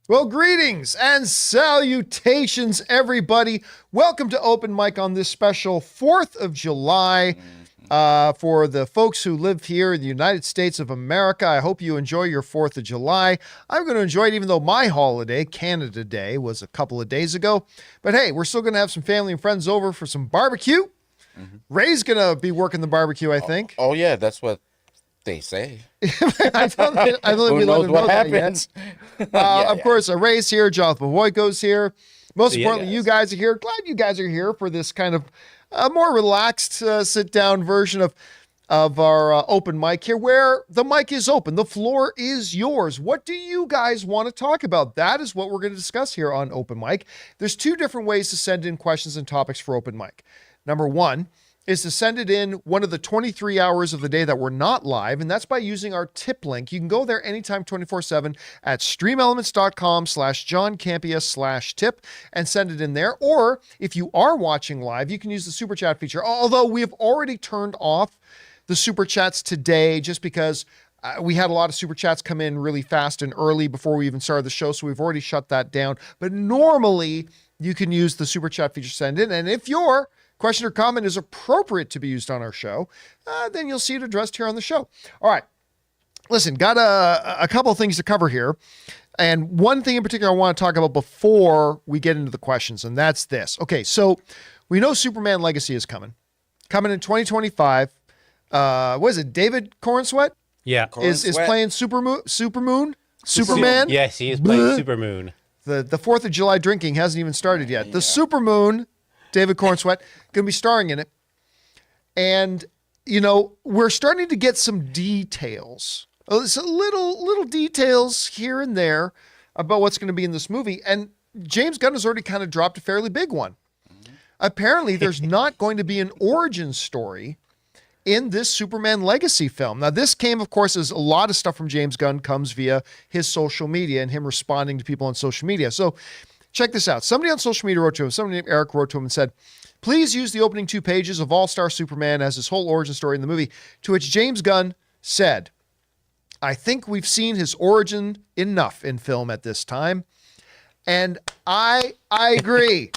Well, greetings and salutations, everybody. Welcome to Open Mic on this special 4th of July. For the folks who live here in the United States of America, I hope you enjoy your 4th of July. I'm going to enjoy it even though my holiday, Canada Day, was a couple of days ago. But hey, we're still going to have some family and friends over for some barbecue. Ray's going to be working the barbecue, I think. Oh yeah, that's what they say. I don't Who we let knows him what know that yet. happens? Of course, Ray's here. Jonathan Boyko's here. Most See ya, importantly, you guys are here. Glad you guys are here for this kind of more relaxed sit-down version of our open mic here, where the mic is open. The floor is yours. What do you guys want to talk about? That is what we're going to discuss here on Open Mic. There's two different ways to send in questions and topics for Open Mic. Number one is to send it in one of the 23 hours of the day that we're not live, and that's by using our tip link. You can go there anytime 24/7 at streamelements.com/John Campea/tip and send it in there. Or if you are watching live, you can use the super chat feature, although we have already turned off the super chats today just because we had a lot of super chats come in really fast and early before we even started the show, so we've already shut that down. But normally, you can use the super chat feature, send in, and if your question or comment is appropriate to be used on our show, then you'll see it addressed here on the show. All right. Listen, got a couple of things to cover here. And one thing in particular I want to talk about before we get into the questions, and that's this. Okay, so we know Superman Legacy is coming in 2025. What is it? David Cornsweet Yeah. is playing Superman. Yes, he is playing Supermoon. The 4th of July drinking hasn't even started yet. The Supermoon, David Cornsweet, going to be starring in it. And, you know, we're starting to get some details. So little details here and there about what's going to be in this movie. And James Gunn has already kind of dropped a fairly big one. Apparently, there's not going to be an origin story in this Superman Legacy film. Now, this came, of course, as a lot of stuff from James Gunn comes via his social media and him responding to people on social media. So check this out. Somebody on social media wrote to him, somebody named Eric wrote to him and said, please use the opening 2 pages of All-Star Superman as his whole origin story in the movie, to which James Gunn said, I think we've seen his origin enough in film at this time. And I agree.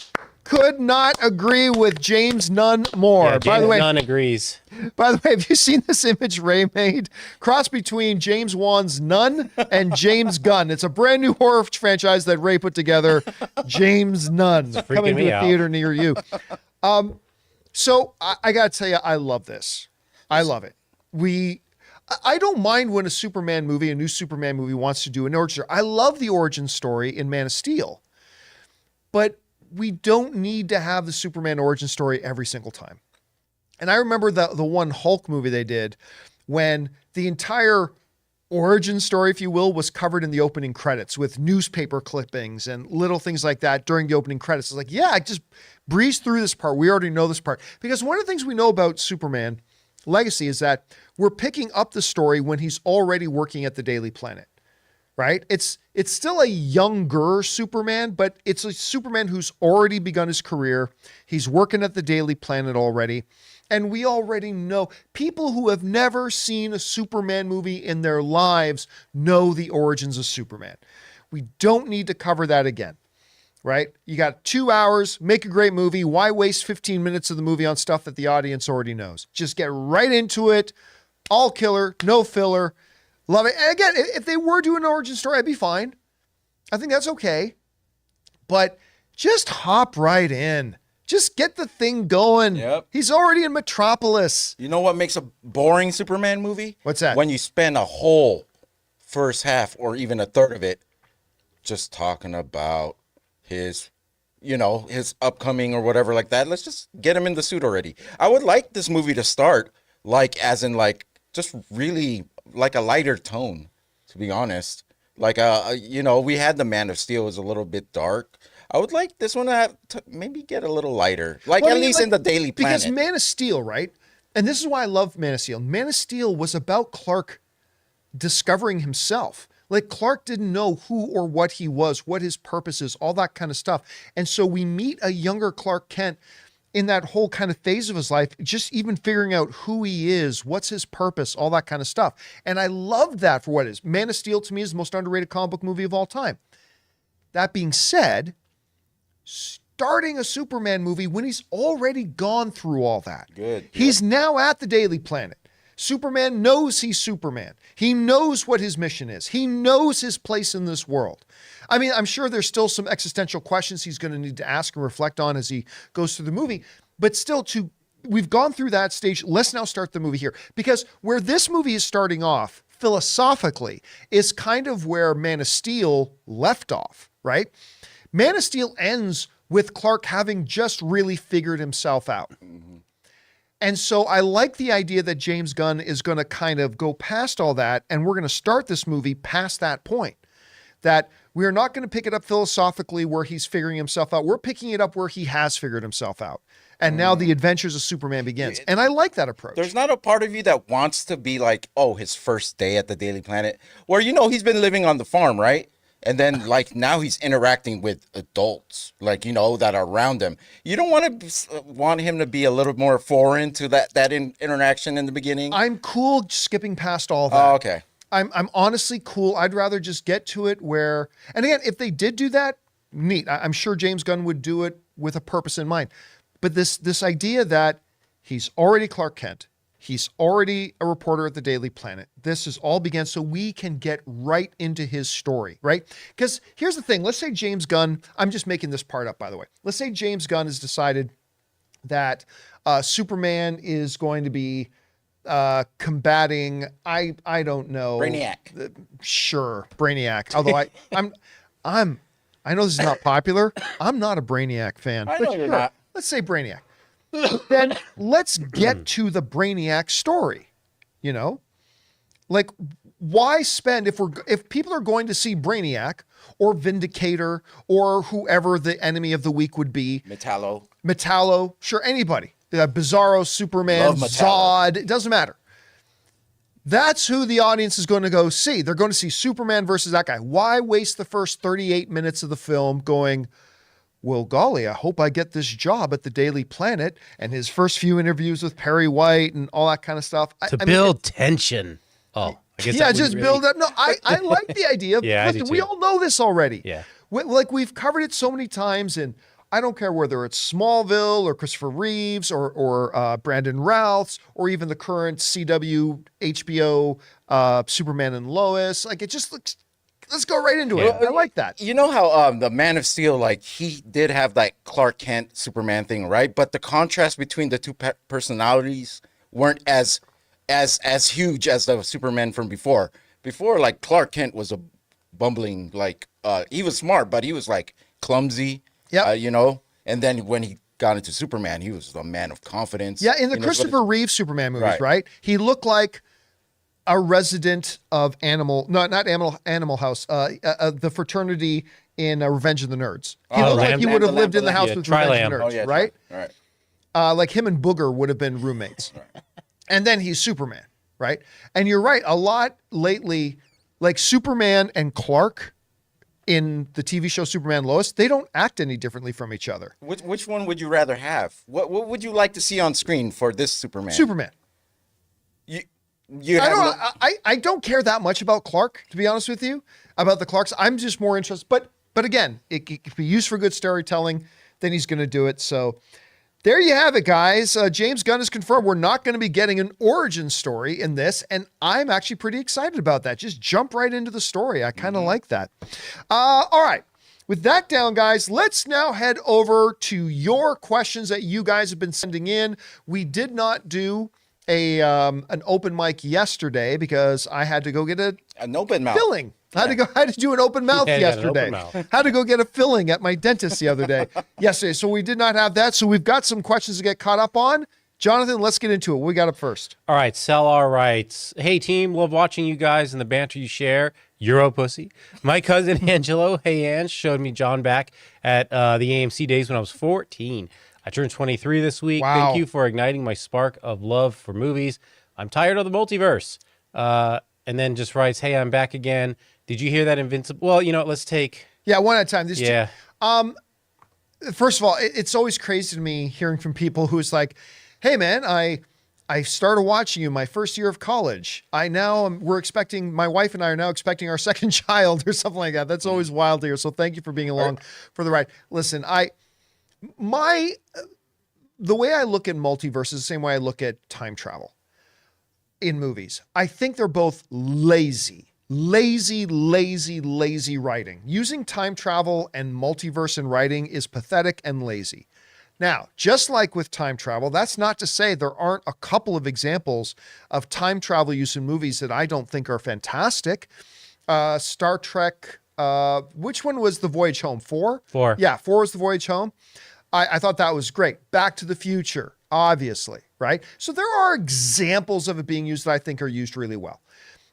Could not agree with James none more. Yeah, James Gunn agrees. By the way, have you seen this image Ray made? Cross between James Wan's Nun and James Gunn. It's a brand new horror franchise that Ray put together. James Nun, coming to a theater near you. So I got to tell you, I love this. I love it. I don't mind when a Superman movie, a new Superman movie, wants to do an origin story. I love the origin story in Man of Steel. But we don't need to have the Superman origin story every single time. And I remember the one Hulk movie they did when the entire origin story, if you will, was covered in the opening credits with newspaper clippings and little things like that during the opening credits. It's like, yeah, I just breeze through this part. We already know this part. Because one of the things we know about Superman Legacy is that we're picking up the story when he's already working at the Daily Planet. Right? It's still a younger Superman, but it's a Superman who's already begun his career. He's working at the Daily Planet already. And we already know people who have never seen a Superman movie in their lives know the origins of Superman. We don't need to cover that again, right? You got 2 hours, make a great movie. Why waste 15 minutes of the movie on stuff that the audience already knows? Just get right into it. All killer, no filler. Love it. And again, if they were doing an origin story, I'd be fine. I think that's okay. But just hop right in. Just get the thing going. Yep. He's already in Metropolis. You know what makes a boring Superman movie? What's that? When you spend a whole first half or even a third of it just talking about his, his upcoming or whatever like that. Let's just get him in the suit already. I would like this movie to start just really like a lighter tone, to be honest. Like, we had the Man of Steel was a little bit dark. I would like this one to have maybe get a little lighter, in the Daily Planet. Because Man of Steel, right? And this is why I love Man of Steel. Man of Steel was about Clark discovering himself. Like, Clark didn't know who or what he was, what his purpose is, all that kind of stuff. And so we meet a younger Clark Kent in that whole kind of phase of his life, just even figuring out who he is, what's his purpose, all that kind of stuff. And I love that for what it is. Man of Steel, to me, is the most underrated comic book movie of all time. That being said, starting a Superman movie when he's already gone through all that. Good. He's now at the Daily Planet. Superman knows he's Superman. He knows what his mission is. He knows his place in this world. I mean, I'm sure there's still some existential questions he's going to need to ask and reflect on as he goes through the movie, but still we've gone through that stage. Let's now start the movie here, because where this movie is starting off philosophically is kind of where Man of Steel left off, right? Man of Steel ends with Clark having just really figured himself out. And so I like the idea that James Gunn is going to kind of go past all that, and we're going to start this movie past that point. That we're not going to pick it up philosophically where he's figuring himself out. We're picking it up where he has figured himself out. And now the adventures of Superman begins. And I like that approach. There's not a part of you that wants to be like, oh, his first day at the Daily Planet, where, you know, he's been living on the farm, right? And then, like, now he's interacting with adults, like, you know, that are around him. You don't want him to be a little more foreign to that interaction in the beginning? I'm cool skipping past all that. Oh, okay. I'm honestly cool. I'd rather just get to it where, and again, if they did do that, neat. I'm sure James Gunn would do it with a purpose in mind. But this idea that he's already Clark Kent, he's already a reporter at the Daily Planet. This is all began so we can get right into his story, right? Because here's the thing. Let's say James Gunn, I'm just making this part up, by the way. Let's say James Gunn has decided that Superman is going to be combating, I don't know. Brainiac. Sure, Brainiac. Although I know this is not popular. I'm not a Brainiac fan. I know you're not. Let's say Brainiac. Then let's get to the Brainiac story. You know, like, why spend if people are going to see Brainiac or Vindicator or whoever the enemy of the week would be, Metallo, sure, anybody, Bizarro, Superman, Zod, it doesn't matter. That's who the audience is going to go see. They're going to see Superman versus that guy. Why waste the first 38 minutes of the film going, well, golly, I hope I get this job at the Daily Planet, and his first few interviews with Perry White and all that kind of stuff. To build tension. Oh, I guess just build up. No, I like the idea. Listen, we all know this already. Yeah. Like, we've covered it so many times, and I don't care whether it's Smallville or Christopher Reeves or Brandon Routh's or even the current CW HBO Superman and Lois. Like, it just looks. Let's go right into it. I like that. You know how the Man of Steel, like, he did have that Clark Kent Superman thing, right? But the contrast between the two personalities weren't as huge as the Superman from before. Before, like, Clark Kent was a bumbling, like, he was smart, but he was, like, clumsy, you know? And then when he got into Superman, he was a man of confidence. Yeah, in the Christopher Reeve Superman movies, right? He looked like a resident of Animal House, the fraternity in Revenge of the Nerds. He looked like he would have lived in the house with Revenge of the Nerds, right? Right. Like him and Booger would have been roommates. And then he's Superman, right? And you're right, a lot lately, like Superman and Clark in the TV show Superman Lois, they don't act any differently from each other. Which one would you rather have? What would you like to see on screen for this Superman? Superman. I don't care that much about Clark, to be honest with you, about the Clarks. I'm just more interested. But again, it can be used for good storytelling. Then he's going to do it. So there you have it, guys. James Gunn has confirmed we're not going to be getting an origin story in this, and I'm actually pretty excited about that. Just jump right into the story. I kind of like that. All right. With that down, guys, let's now head over to your questions that you guys have been sending in. We did not do an open mic yesterday because I had to go get an open mouth filling. I had to do an open mouth yesterday. Had to go get a filling at my dentist the other day yesterday. So we did not have that. So we've got some questions to get caught up on. Jonathan, let's get into it. What we got up first? All right. Sallah writes, hey team, love watching you guys and the banter you share. Euro pussy. My cousin Angelo, hey Ange, showed me John back at the AMC days when I was 14. I turned 23 this week. Wow. Thank you for igniting my spark of love for movies. I'm tired of the multiverse. And then just writes, hey, I'm back again. Did you hear that Invincible? Well, you know, let's take. Yeah, one at a time. First of all, it's always crazy to me hearing from people who's like, hey, man, I I started watching you my first year of college. My wife and I are now expecting our second child or something like that. That's always wild to hear. So thank you for being along for the ride. Listen, the way I look at multiverse is the same way I look at time travel in movies. I think they're both lazy writing. Using time travel and multiverse in writing is pathetic and lazy. Now, just like with time travel, that's not to say there aren't a couple of examples of time travel use in movies that I don't think are fantastic. Star Trek, which one was The Voyage Home? 4? 4. Yeah, 4 was The Voyage Home. I thought that was great. Back to the Future, obviously, right? So there are examples of it being used that I think are used really well.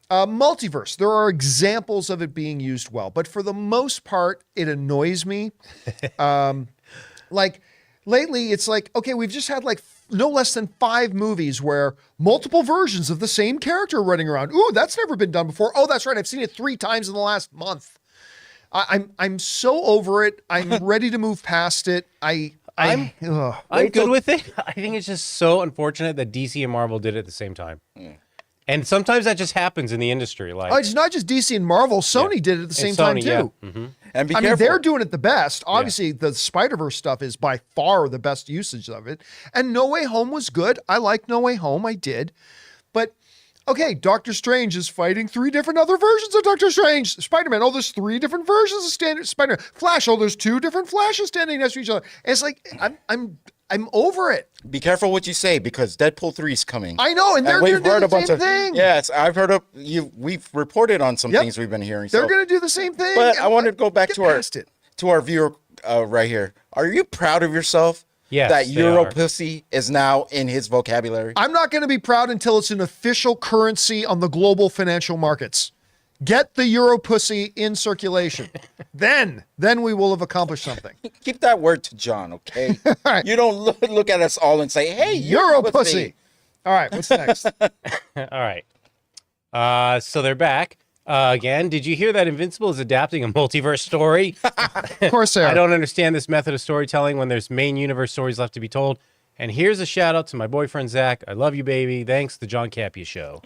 Multiverse, there are examples of it being used well, but for the most part, it annoys me. Like lately, it's like, okay, we've just had like no less than 5 movies where multiple versions of the same character are running around. Ooh, that's never been done before. Oh, that's right. I've seen it 3 times in the last month. I'm so over it. I'm ready to move past it. I'm good with it. I think it's just so unfortunate that DC and Marvel did it at the same time. And sometimes that just happens in the industry. Like, it's not just DC and Marvel. Sony did it at the same time too. Yeah. Mm-hmm. And be careful. They're doing it the best. Obviously, the Spider-Verse stuff is by far the best usage of it. And No Way Home was good. I liked No Way Home. I did. But okay, Doctor Strange is fighting 3 different other versions of Doctor Strange. Spider-Man, there's 3 different versions of Spider-Man. Flash, there's 2 different Flashes standing next to each other. And it's like I'm over it. Be careful what you say because Deadpool 3 is coming. I know, and they're going to do the same thing. Yes, I've heard of you. We've reported on some things we've been hearing. They're going to do the same thing. But I want to go back to our viewer right here. Are you proud of yourself? Yes, that Euro pussy is now in his vocabulary. I'm not going to be proud until it's an official currency on the global financial markets. Get the Euro pussy in circulation. Then we will have accomplished something. Keep that word to John, okay? Right. You don't look at us all and say, hey, Euro pussy. All right, what's next? All right. So they're back. Again, did you hear that Invincible is adapting a multiverse story? Of course they are. I don't understand this method of storytelling when there's main universe stories left to be told. And here's a shout out to my boyfriend, Zach. I love you, baby. Thanks, the John Campea Show.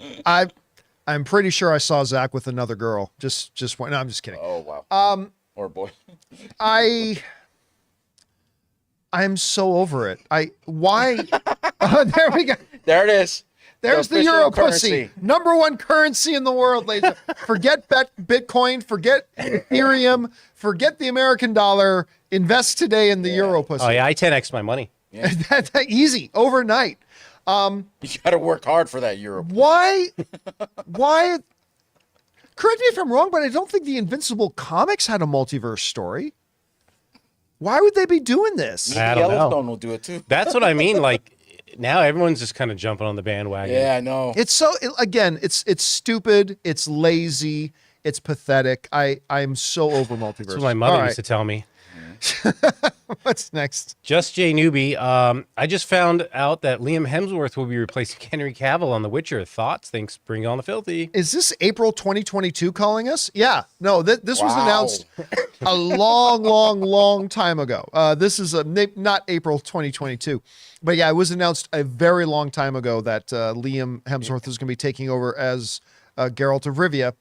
I'm pretty sure I saw Zach with another girl. Just no, I'm just kidding. Oh, wow. Or boy. I'm so over it. Why? There we go. There it is. There's the Euro pussy. Number 1 currency in the world, ladies. Forget Bitcoin, forget Ethereum, forget the American dollar. Invest today in the Euro pussy. Oh, yeah, I 10x my money. Yeah. That's easy, overnight. You got to work hard for that Euro. Why? Correct me if I'm wrong, but I don't think the Invincible comics had a multiverse story. Why would they be doing this? I don't know. Yellowstone will do it too. That's what I mean. Like, now everyone's just kind of jumping on the bandwagon. Yeah, I know. It's it's stupid. It's lazy. It's pathetic. I'm so over multiverse. That's what my mother used to tell me. What's next? Just J Newbie. I just found out that Liam Hemsworth will be replacing Henry Cavill on The Witcher. Thoughts? Thanks. Bring on the filthy. Is this April 2022 calling us? Yeah. No, this was announced a long time ago. This is not April 2022. But yeah, it was announced a very long time ago that Liam Hemsworth is going to be taking over as Geralt of Rivia.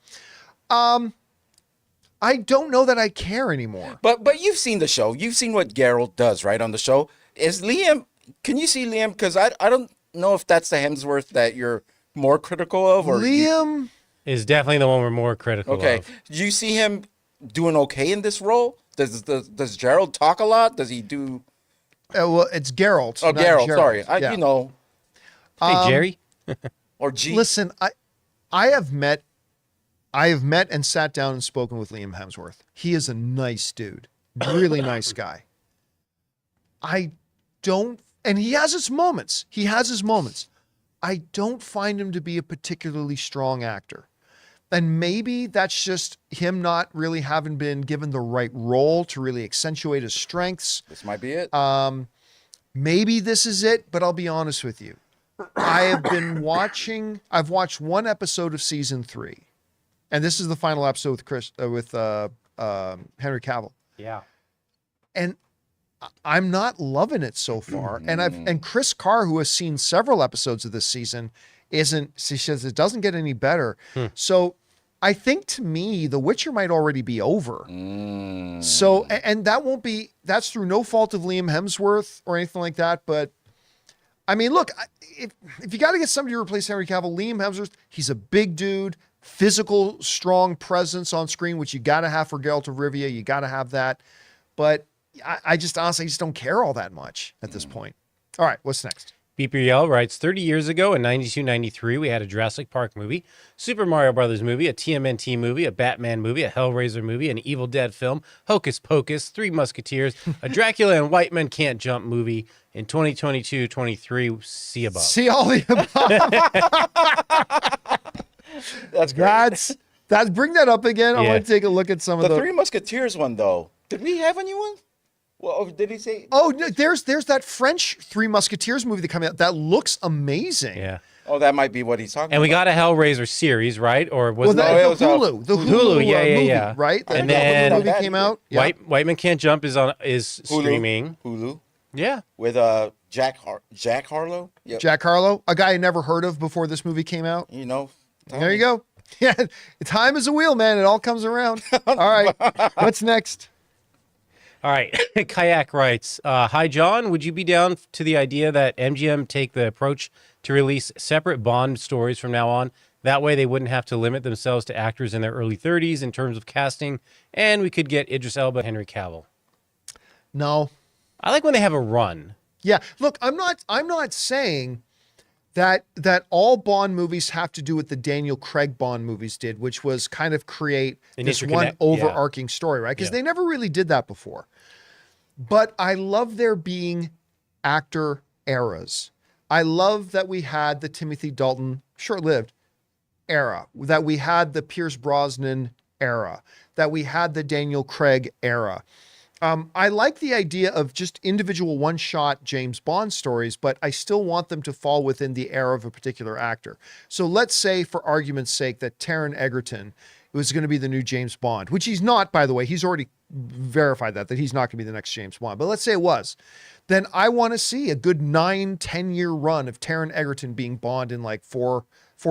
I don't know that I care anymore. But you've seen the show. You've seen what Geralt does, right, on the show. Is Liam, can you see Liam? Because I don't know if that's the Hemsworth that you're more critical of. Or Liam is definitely the one we're more critical of. Okay. Do you see him doing okay in this role? Does Gerald talk a lot? Does he do... well, it's Geralt. Oh, Geralt, sorry. Yeah. You know. Hey, Jerry. Or G. Listen, I have met and sat down and spoken with Liam Hemsworth. He is a nice dude. Really nice guy. And he has his moments. I don't find him to be a particularly strong actor. And maybe that's just him not really having been given the right role to really accentuate his strengths. This might be it. Maybe this is it, but I'll be honest with you. I've watched 1 episode of season 3. And this is the final episode with Henry Cavill. Yeah. And I'm not loving it so far. And Chris Carr, who has seen several episodes of this season, she says it doesn't get any better. So I think to me, The Witcher might already be over. So, and that's through no fault of Liam Hemsworth or anything like that. But I mean, look, if you got to get somebody to replace Henry Cavill, Liam Hemsworth, he's a big dude, physical, strong presence on screen, which you got to have for Geralt of Rivia. You got to have that. But I just honestly just don't care all that much at this point. All right, what's next? Beeper Yell writes, 30 years ago in 92, 93, we had a Jurassic Park movie, Super Mario Brothers movie, a TMNT movie, a Batman movie, a Hellraiser movie, an Evil Dead film, Hocus Pocus, Three Musketeers, a Dracula and White Men Can't Jump movie. In 2022-23, see above. See all the above. That's great. That's bring that up again. I want to take a look at some of the Three Musketeers one, though. Did we have a new one? Well, did he say? Oh, no, there's that French Three Musketeers movie that came out that looks amazing. Yeah. Oh, that might be what he's talking about. And we got a Hellraiser series, right? Or was that Hulu? The Hulu, yeah. Movie, right? And then the movie came out. Yeah. White Men Can't Jump is streaming. Hulu. Yeah. With Jack Harlow. Yep. Jack Harlow, a guy I never heard of before this movie came out. You know. There you go. Yeah, time is a wheel, man. It all comes around. All right, what's next? All right, Kayak writes, hi, John. Would you be down to the idea that MGM take the approach to release separate Bond stories from now on? That way they wouldn't have to limit themselves to actors in their early 30s in terms of casting, and we could get Idris Elba and Henry Cavill. No. I like when they have a run. Yeah, look, I'm not saying that all Bond movies have to do what the Daniel Craig Bond movies did, which was kind of create this one overarching story, right? Because they never really did that before. But I love there being actor eras. I love that we had the Timothy Dalton, short-lived, era, that we had the Pierce Brosnan era, that we had the Daniel Craig era. I like the idea of just individual one-shot James Bond stories, but I still want them to fall within the era of a particular actor. So let's say, for argument's sake, that Taron Egerton was going to be the new James Bond, which he's not, by the way. He's already verified that he's not going to be the next James Bond. But let's say it was. Then I want to see a good 9-10 year run of Taron Egerton being Bond in like four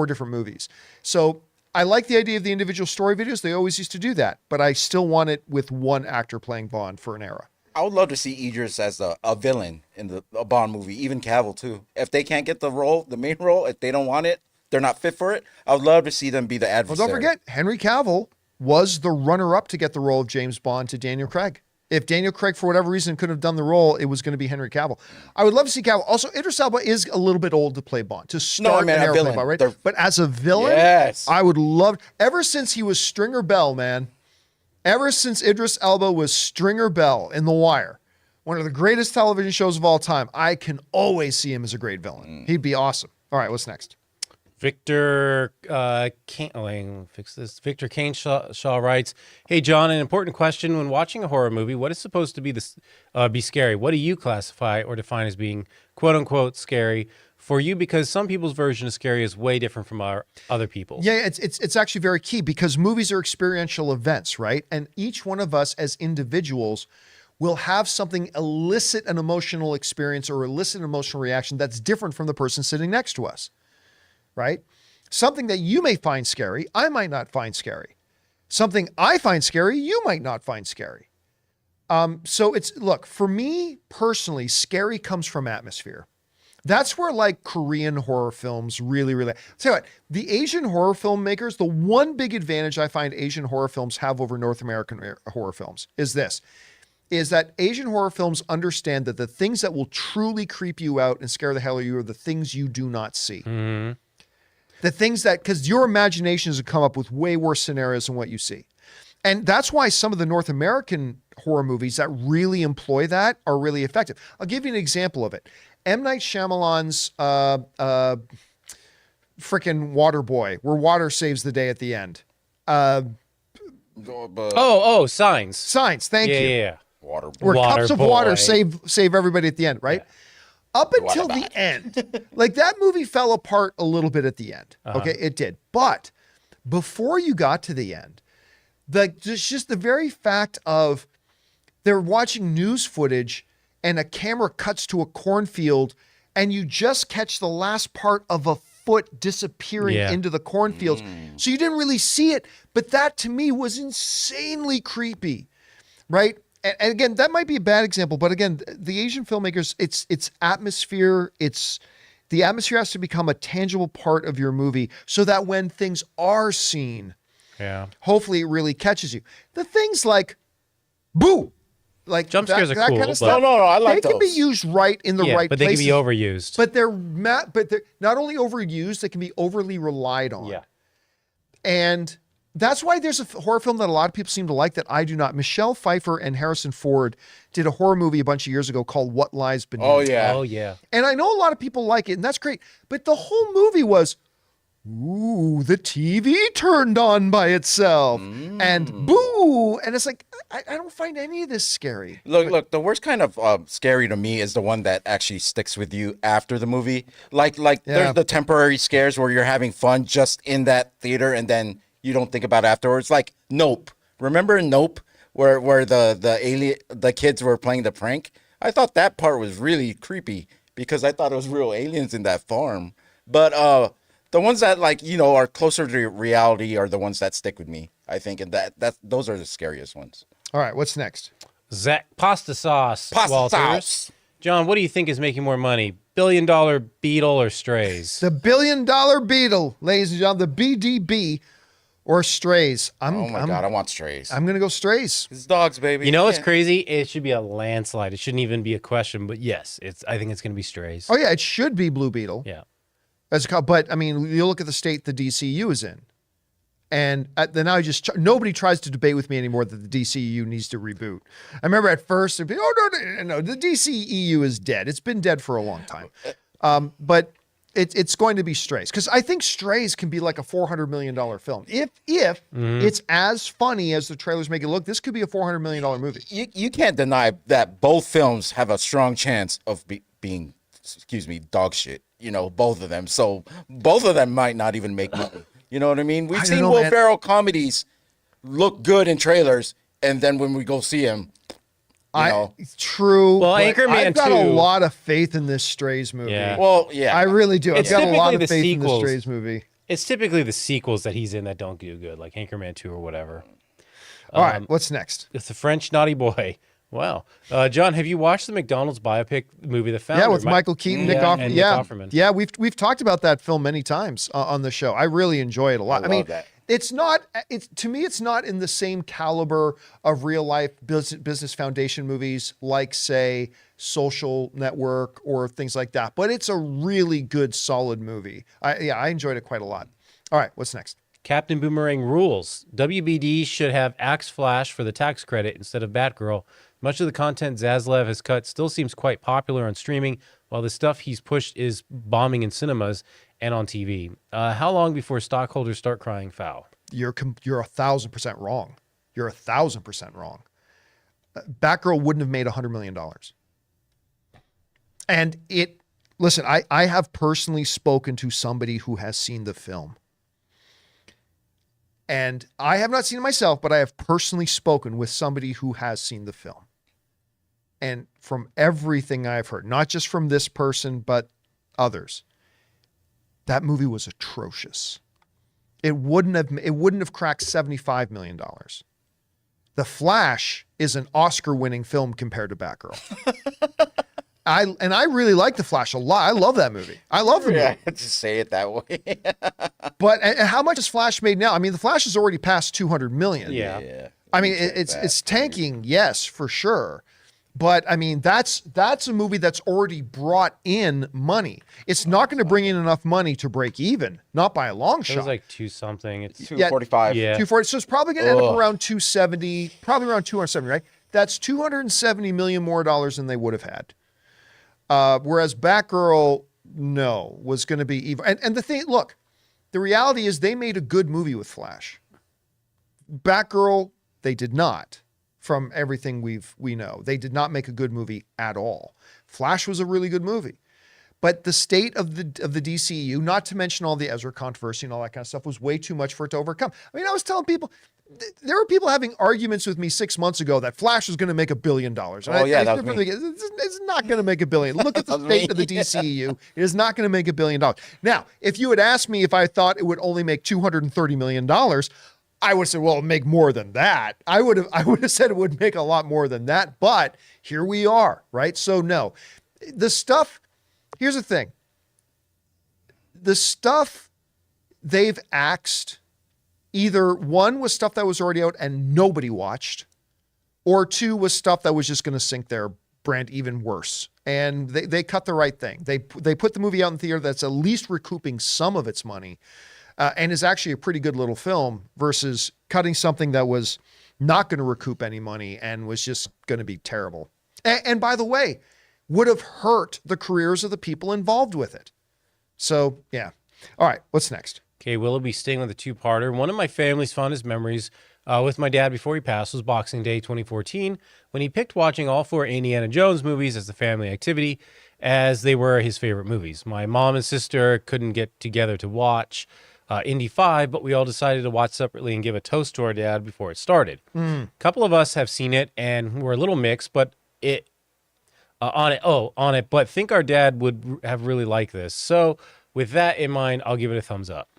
different movies. So I like the idea of the individual story videos. They always used to do that, but I still want it with one actor playing Bond for an era. I would love to see Idris as a villain in a Bond movie, even Cavill too. If they can't get the main role, if they don't want it, they're not fit for it, I would love to see them be the adversary. Well, don't forget, Henry Cavill was the runner-up to get the role of James Bond to Daniel Craig. If Daniel Craig, for whatever reason, couldn't have done the role, it was going to be Henry Cavill. I would love to see Cavill. Also, Idris Elba is a little bit old to play Bond, to start an era play Bond, right? But as a villain, yes. I would love, ever since he was Stringer Bell, man, ever since Idris Elba was Stringer Bell in The Wire, one of the greatest television shows of all time, I can always see him as a great villain. He'd be awesome. All right, what's next? Victor Victor Caneshaw writes, hey, John, an important question. When watching a horror movie, what is supposed to be scary? What do you classify or define as being quote-unquote scary for you? Because some people's version of scary is way different from our other people's. Yeah, it's actually very key because movies are experiential events, right? And each one of us as individuals will have something elicit an emotional experience or elicit an emotional reaction that's different from the person sitting next to us. Right? Something that you may find scary, I might not find scary. Something I find scary, you might not find scary. So look, for me personally, scary comes from atmosphere. That's where like Korean horror films really, I'll tell you what, the Asian horror filmmakers, the one big advantage I find Asian horror films have over North American horror films is that Asian horror films understand that the things that will truly creep you out and scare the hell out of you are the things you do not see. Mm-hmm. The things that, because your imagination has come up with way worse scenarios than what you see. And that's why some of the North American horror movies that really employ that are really effective. I'll give you an example of it. M. Night Shyamalan's frickin' Waterboy, where water saves the day at the end. Signs. Signs, thank you. Yeah. Where cups of water save everybody at the end, right? Yeah. Up until the end, like that movie fell apart a little bit at the end. Okay, it did. But before you got to the end, just the very fact of they're watching news footage and a camera cuts to a cornfield and you just catch the last part of a foot disappearing into the cornfields. So you didn't really see it, but that to me was insanely creepy, right? And again, that might be a bad example, but again, the Asian filmmakers, it's atmosphere, the atmosphere has to become a tangible part of your movie so that when things are seen, hopefully it really catches you. The things like boo, like jump scares are cool. Kind of stuff, no, I like they those. can be used right in the right but places. they can be overused. But they're not only overused, they can be overly relied on. Yeah. And that's why there's a horror film that a lot of people seem to like that I do not. Michelle Pfeiffer and Harrison Ford did a horror movie a bunch of years ago called What Lies Beneath. Oh yeah. Oh yeah. And I know a lot of people like it, and that's great. But the whole movie was, ooh, the TV turned on by itself. And boo. And it's like, I don't find any of this scary. Look, the worst kind of scary to me is the one that actually sticks with you after the movie. Like there's the temporary scares where you're having fun just in that theater and then you don't think about it afterwards. Like Nope. Remember Nope, where the kids were playing the prank? I thought that part was really creepy because I thought it was real aliens in that farm. But the ones that are closer to reality are the ones that stick with me, I think, and those are the scariest ones. All right, what's next? Zach, pasta sauce. Pasta Walters. sauce. John, what do you think is making more money? $1 billion Beetle or Strays? The $1 billion Beetle, ladies and gentlemen, the BDB or Strays. Oh my God, I want Strays. I'm going to go Strays. It's dogs, baby. You know what's crazy? It should be a landslide. It shouldn't even be a question, but yes, I think it's going to be Strays. Oh yeah, it should be Blue Beetle. Yeah. But I mean, you look at the state the DCU is in. And then nobody tries to debate with me anymore that the DCEU needs to reboot. I remember at first, it'd be, no, the DCEU is dead. It's been dead for a long time. But it's going to be Strays. Because I think Strays can be like a $400 million film. If it's as funny as the trailers make it look, this could be a $400 million movie. You can't deny that both films have a strong chance of being, dog shit. Both of them. So both of them might not even make money. You know what I mean? We've seen Will Ferrell comedies look good in trailers, and then when we go see him, true. Well, Anchorman I've got 2. a lot of faith in this Strays movie. Yeah. Well, yeah. I really do. I've It's got a lot typically of the faith in the sequels. Strays movie. It's typically the sequels that he's in that don't do good, like Anchorman 2 or whatever. All right, what's next? It's the French Naughty Boy. Wow. John, have you watched the McDonald's biopic movie, The Founder? Yeah, with Michael Keaton, Nick Offerman. and Yeah, Nick Offerman. yeah. We've talked about that film many times on the show. I really enjoy it a lot. I mean, that. it's not. To me, it's not in the same caliber of real life business foundation movies like, say, Social Network or things like that. But it's a really good, solid movie. I enjoyed it quite a lot. All right, what's next? Captain Boomerang rules. WBD should have Axe Flash for the tax credit instead of Batgirl. Much of the content Zaslav has cut still seems quite popular on streaming, while the stuff he's pushed is bombing in cinemas and on TV. How long before stockholders start crying foul? You're 1,000% wrong. You're 1,000% wrong. Batgirl wouldn't have made $100 million. And listen, I have personally spoken to somebody who has seen the film. And I have not seen it myself, but I have personally spoken with somebody who has seen the film. And from everything I've heard, not just from this person, but others, that movie was atrocious. It wouldn't have cracked $75 million. The Flash is an Oscar-winning film compared to Batgirl. I really like The Flash a lot. I love that movie. I love the movie. Yeah, to say it that way. But how much has Flash made now? I mean, The Flash has already passed 200 million. Yeah. I mean, it's tanking, yes, for sure. But I mean, that's a movie that's already brought in money. It's not going to bring in enough money to break even, not by a long It shot. was like 2 something. It's 245. Yeah. 240. So it's probably going to end up around 270, probably around 270, right? That's $270 million more than they would have had. Whereas Batgirl, no, was going to be even. And the thing, look, the reality is they made a good movie with Flash. Batgirl, they did not. From everything we know, they did not make a good movie at all. Flash was a really good movie, but the state of the DCEU, not to mention all the Ezra controversy and all that kind of stuff, was way too much for it to overcome. I mean, I was telling people, there were people having arguments with me 6 months ago that Flash was going to make $1 billion. That was me. It's not going to make $1 billion. Look at the state of the DCEU. It is not going to make $1 billion. Now, if you had asked me if I thought it would only make $230 million, I would say, well, it'll make more than that. I would have said it would make a lot more than that. But here we are, right? So no, the stuff. Here's the thing. The stuff they've axed. Either one was stuff that was already out and nobody watched, or two was stuff that was just going to sink their brand even worse. And they cut the right thing. They put the movie out in theater that's at least recouping some of its money, and is actually a pretty good little film versus cutting something that was not going to recoup any money and was just going to be terrible. And by the way, would have hurt the careers of the people involved with it. So yeah. All right. What's next? Okay, Willoughby staying with a two-parter. One of my family's fondest memories with my dad before he passed was Boxing Day 2014, when he picked watching all 4 Indiana Jones movies as the family activity, as they were his favorite movies. My mom and sister couldn't get together to watch Indy 5, but we all decided to watch separately and give a toast to our dad before it started. A couple of us have seen it and were a little mixed, but but think our dad would have really liked this. So with that in mind, I'll give it a thumbs up.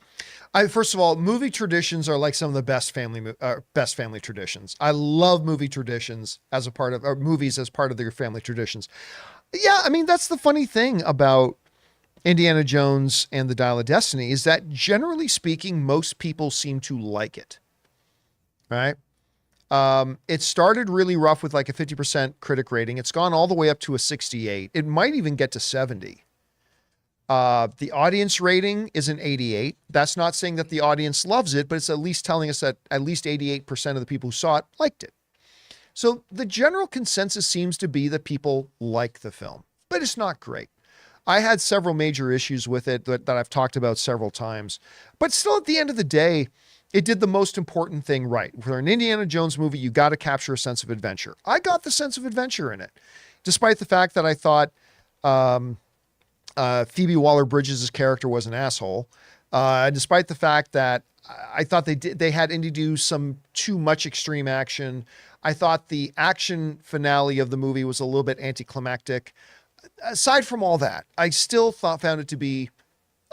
First of all, movie traditions are like some of the best family traditions. I love movie traditions as a part of, or movies as part of their family traditions. Yeah, I mean, that's the funny thing about Indiana Jones and the Dial of Destiny is that generally speaking, most people seem to like it, right? It started really rough with like a 50% critic rating. It's gone all the way up to a 68. It might even get to 70. The audience rating is an 88. That's not saying that the audience loves it, but it's at least telling us that at least 88% of the people who saw it liked it. So the general consensus seems to be that people like the film, but it's not great. I had several major issues with it that I've talked about several times, but still at the end of the day, it did the most important thing right. For an Indiana Jones movie, you got to capture a sense of adventure. I got the sense of adventure in it, despite the fact that I thought, Phoebe Waller-Bridges' character was an asshole, despite the fact that I thought they had Indy do some too much extreme action. I thought the action finale of the movie was a little bit anticlimactic. Aside from all that, I still found it to be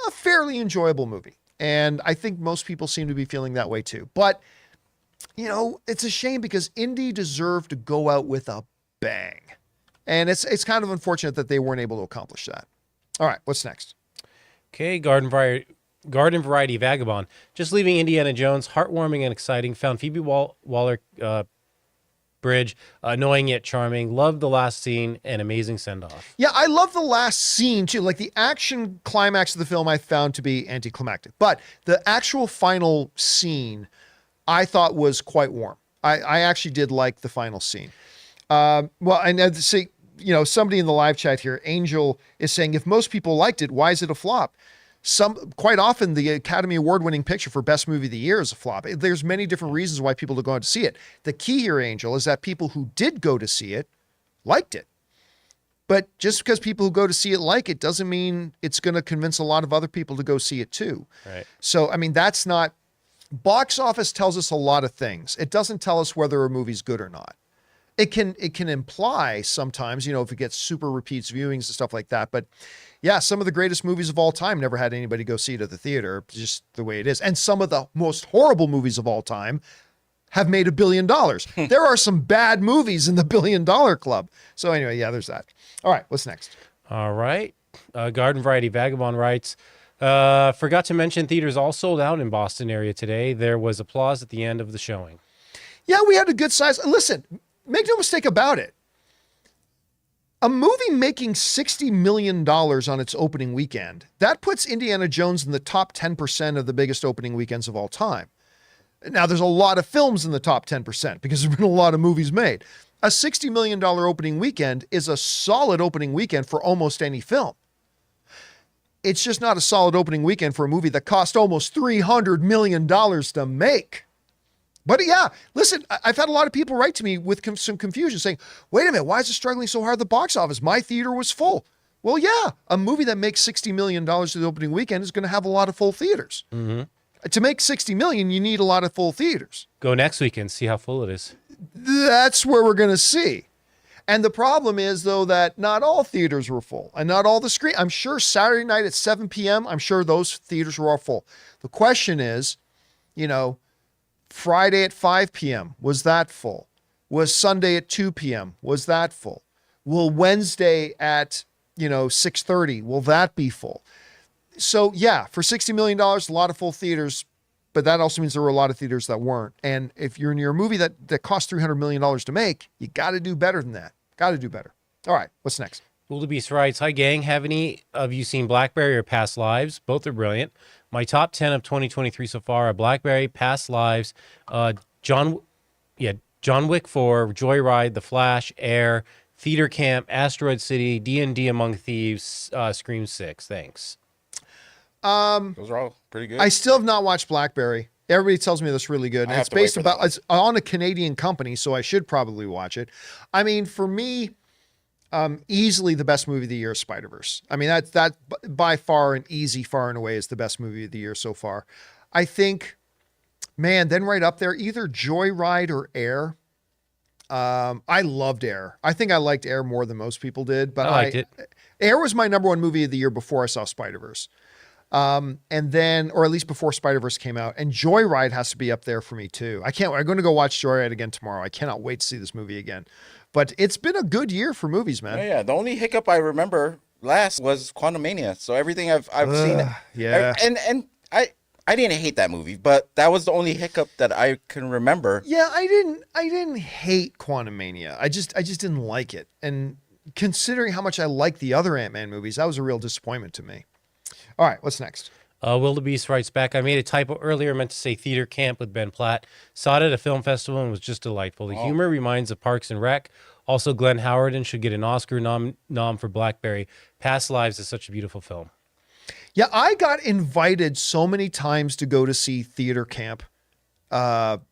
a fairly enjoyable movie. And I think most people seem to be feeling that way too. But, you know, it's a shame because Indy deserved to go out with a bang. And it's kind of unfortunate that they weren't able to accomplish that. All right, what's next? Okay, Garden Variety Vagabond. Just leaving Indiana Jones, heartwarming and exciting. Found Phoebe Waller-Bridge annoying yet charming. Loved the last scene and amazing send-off. Yeah, I love the last scene too. Like the action climax of the film I found to be anticlimactic. But the actual final scene I thought was quite warm. I actually did like the final scene. Well, and see, you know, somebody in the live chat here, Angel, is saying, if most people liked it, why is it a flop? Quite often the Academy Award winning picture for Best Movie of the Year is a flop. There's many different reasons why people don't go out to see it. The key here, Angel, is that people who did go to see it liked it. But just because people who go to see it like it doesn't mean it's going to convince a lot of other people to go see it too. Right. So, I mean, that's not, box office tells us a lot of things. It doesn't tell us whether a movie's good or not. It can imply sometimes, you know, if it gets super repeats viewings and stuff like that. But yeah, some of the greatest movies of all time never had anybody go see it at the theater, just the way it is. And some of the most horrible movies of all time have made $1 billion. There are some bad movies in the $1 billion club. So anyway, yeah, there's that. All right, what's next? All right. Garden Variety Vagabond writes, forgot to mention theaters all sold out in Boston area today. There was applause at the end of the showing. Yeah, we had a good size. Listen, make no mistake about it. A movie making $60 million on its opening weekend, that puts Indiana Jones in the top 10% of the biggest opening weekends of all time. Now, there's a lot of films in the top 10% because there's been a lot of movies made. A $60 million opening weekend is a solid opening weekend for almost any film. It's just not a solid opening weekend for a movie that cost almost $300 million to make. But yeah, listen, I've had a lot of people write to me with some confusion saying, wait a minute, why is it struggling so hard at the box office? My theater was full. Well, yeah, a movie that makes $60 million to the opening weekend is going to have a lot of full theaters. Mm-hmm. To make 60 million, you need a lot of full theaters. Go next weekend, see how full it is. That's where we're going to see. And the problem is, though, that not all theaters were full and not all the screen. I'm sure Saturday night at 7 p.m., I'm sure those theaters were all full. The question is, Friday at 5 p.m., was that full? Was Sunday at 2 p.m., was that full? Will Wednesday at, 6:30, will that be full? So, yeah, for $60 million, a lot of full theaters, but that also means there were a lot of theaters that weren't. And if you're near a movie that costs $300 million to make, you got to do better than that. Got to do better. All right, what's next? Wildebeest writes, hi, gang. Have any of you seen Blackberry or Past Lives? Both are brilliant. My top 10 of 2023 so far are Blackberry, Past Lives, John Wick 4, Joyride, The Flash, Air, Theater Camp, Asteroid City, D&D Among Thieves, Scream 6. Thanks. Those are all pretty good. I still have not watched Blackberry. Everybody tells me that's really good. And it's based it's on a Canadian company, so I should probably watch it. I mean, for me, easily the best movie of the year is Spider-Verse. I mean, that by far and far and away is the best movie of the year so far. I think, man, then right up there, either Joyride or Air. I loved Air. I think I liked Air more than most people did, but I liked it. Air was my number one movie of the year before I saw Spider-Verse. And then, or at least before Spider-Verse came out, and Joyride has to be up there for me too. I'm going to go watch Joyride again tomorrow. I cannot wait to see this movie again, but it's been a good year for movies, man. Yeah. The only hiccup I remember last was Quantumania. So everything I've seen. Yeah. And I didn't hate that movie, but that was the only hiccup that I can remember. Yeah. I didn't hate Quantumania. I just didn't like it. And considering how much I like the other Ant-Man movies, that was a real disappointment to me. All right, what's next? Wildebeest writes back, I made a typo earlier, meant to say Theater Camp with Ben Platt. Saw it at a film festival and was just delightful. The humor reminds of Parks and Rec. Also, Glenn Howerton should get an Oscar nom for Blackberry. Past Lives is such a beautiful film. Yeah, I got invited so many times to go to see Theater Camp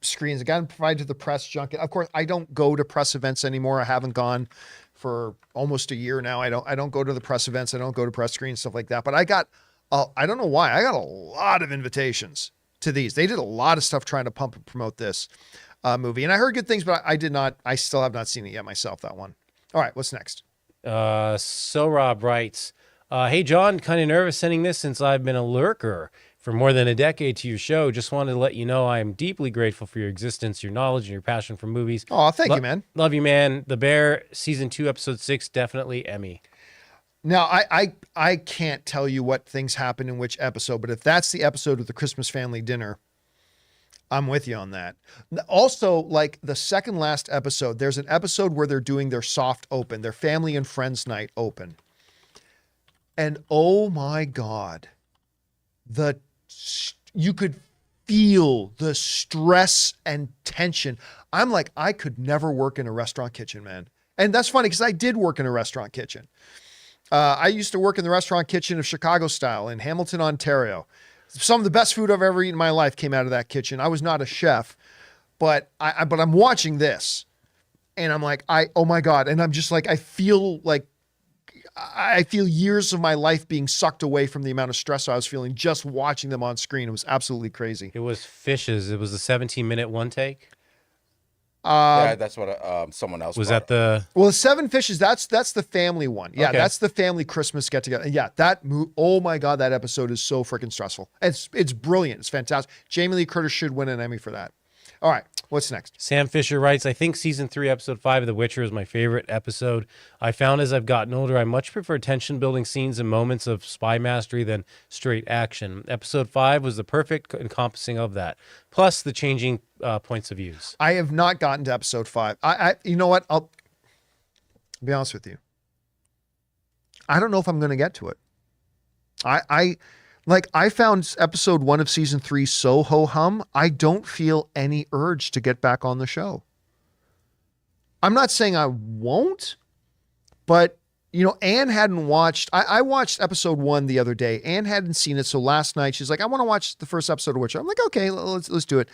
screens. I got invited to the press junket. Of course, I don't go to press events anymore. I haven't gone for almost a year now. I don't go to the press events. I don't go to press screens, stuff like that. But I don't know why. I got a lot of invitations to these. They did a lot of stuff trying to pump and promote this movie. And I heard good things, but I still have not seen it yet myself, that one. All right, what's next? So Rob writes, hey, John, kind of nervous sending this since I've been a lurker for more than a decade to your show. Just wanted to let you know I am deeply grateful for your existence, your knowledge, and your passion for movies. Oh, thank you, man. Love you, man. The Bear, Season 2, Episode 6, definitely Emmy. Now, I can't tell you what things happen in which episode, but if that's the episode of the Christmas family dinner, I'm with you on that. Also, like the second last episode, there's an episode where they're doing their soft open, their family and friends night open. And oh my God, you could feel the stress and tension. I'm like, I could never work in a restaurant kitchen, man. And that's funny because I did work in a restaurant kitchen. I used to work in the restaurant kitchen of Chicago Style in Hamilton, Ontario. Some of the best food I've ever eaten in my life came out of that kitchen. I was not a chef, but I'm watching this and I'm like, oh my God. And I'm just like, I feel years of my life being sucked away from the amount of stress I was feeling just watching them on screen. It was absolutely crazy. It was Fishes. It was a 17-minute one take. Yeah, that's what someone else was brought. Well, Seven Fishes, that's the family one. Yeah, okay. That's the family Christmas get together. Yeah, oh my God, that episode is so freaking stressful. It's brilliant. It's fantastic. Jamie Lee Curtis should win an Emmy for that. All right, what's next? Sam Fisher writes, I think Season 3, Episode 5 of The Witcher is my favorite episode. I found as I've gotten older, I much prefer tension-building scenes and moments of spy mastery than straight action. Episode 5 was the perfect encompassing of that, plus the changing points of views. I have not gotten to Episode 5. You know what? I'll be honest with you. I don't know if I'm going to get to it. I found episode 1 of season 3 so ho-hum, I don't feel any urge to get back on the show. I'm not saying I won't, but, Anne hadn't watched, I watched episode 1 the other day. Anne hadn't seen it, so last night she's like, I want to watch the first episode of Witcher. I'm like, okay, let's do it.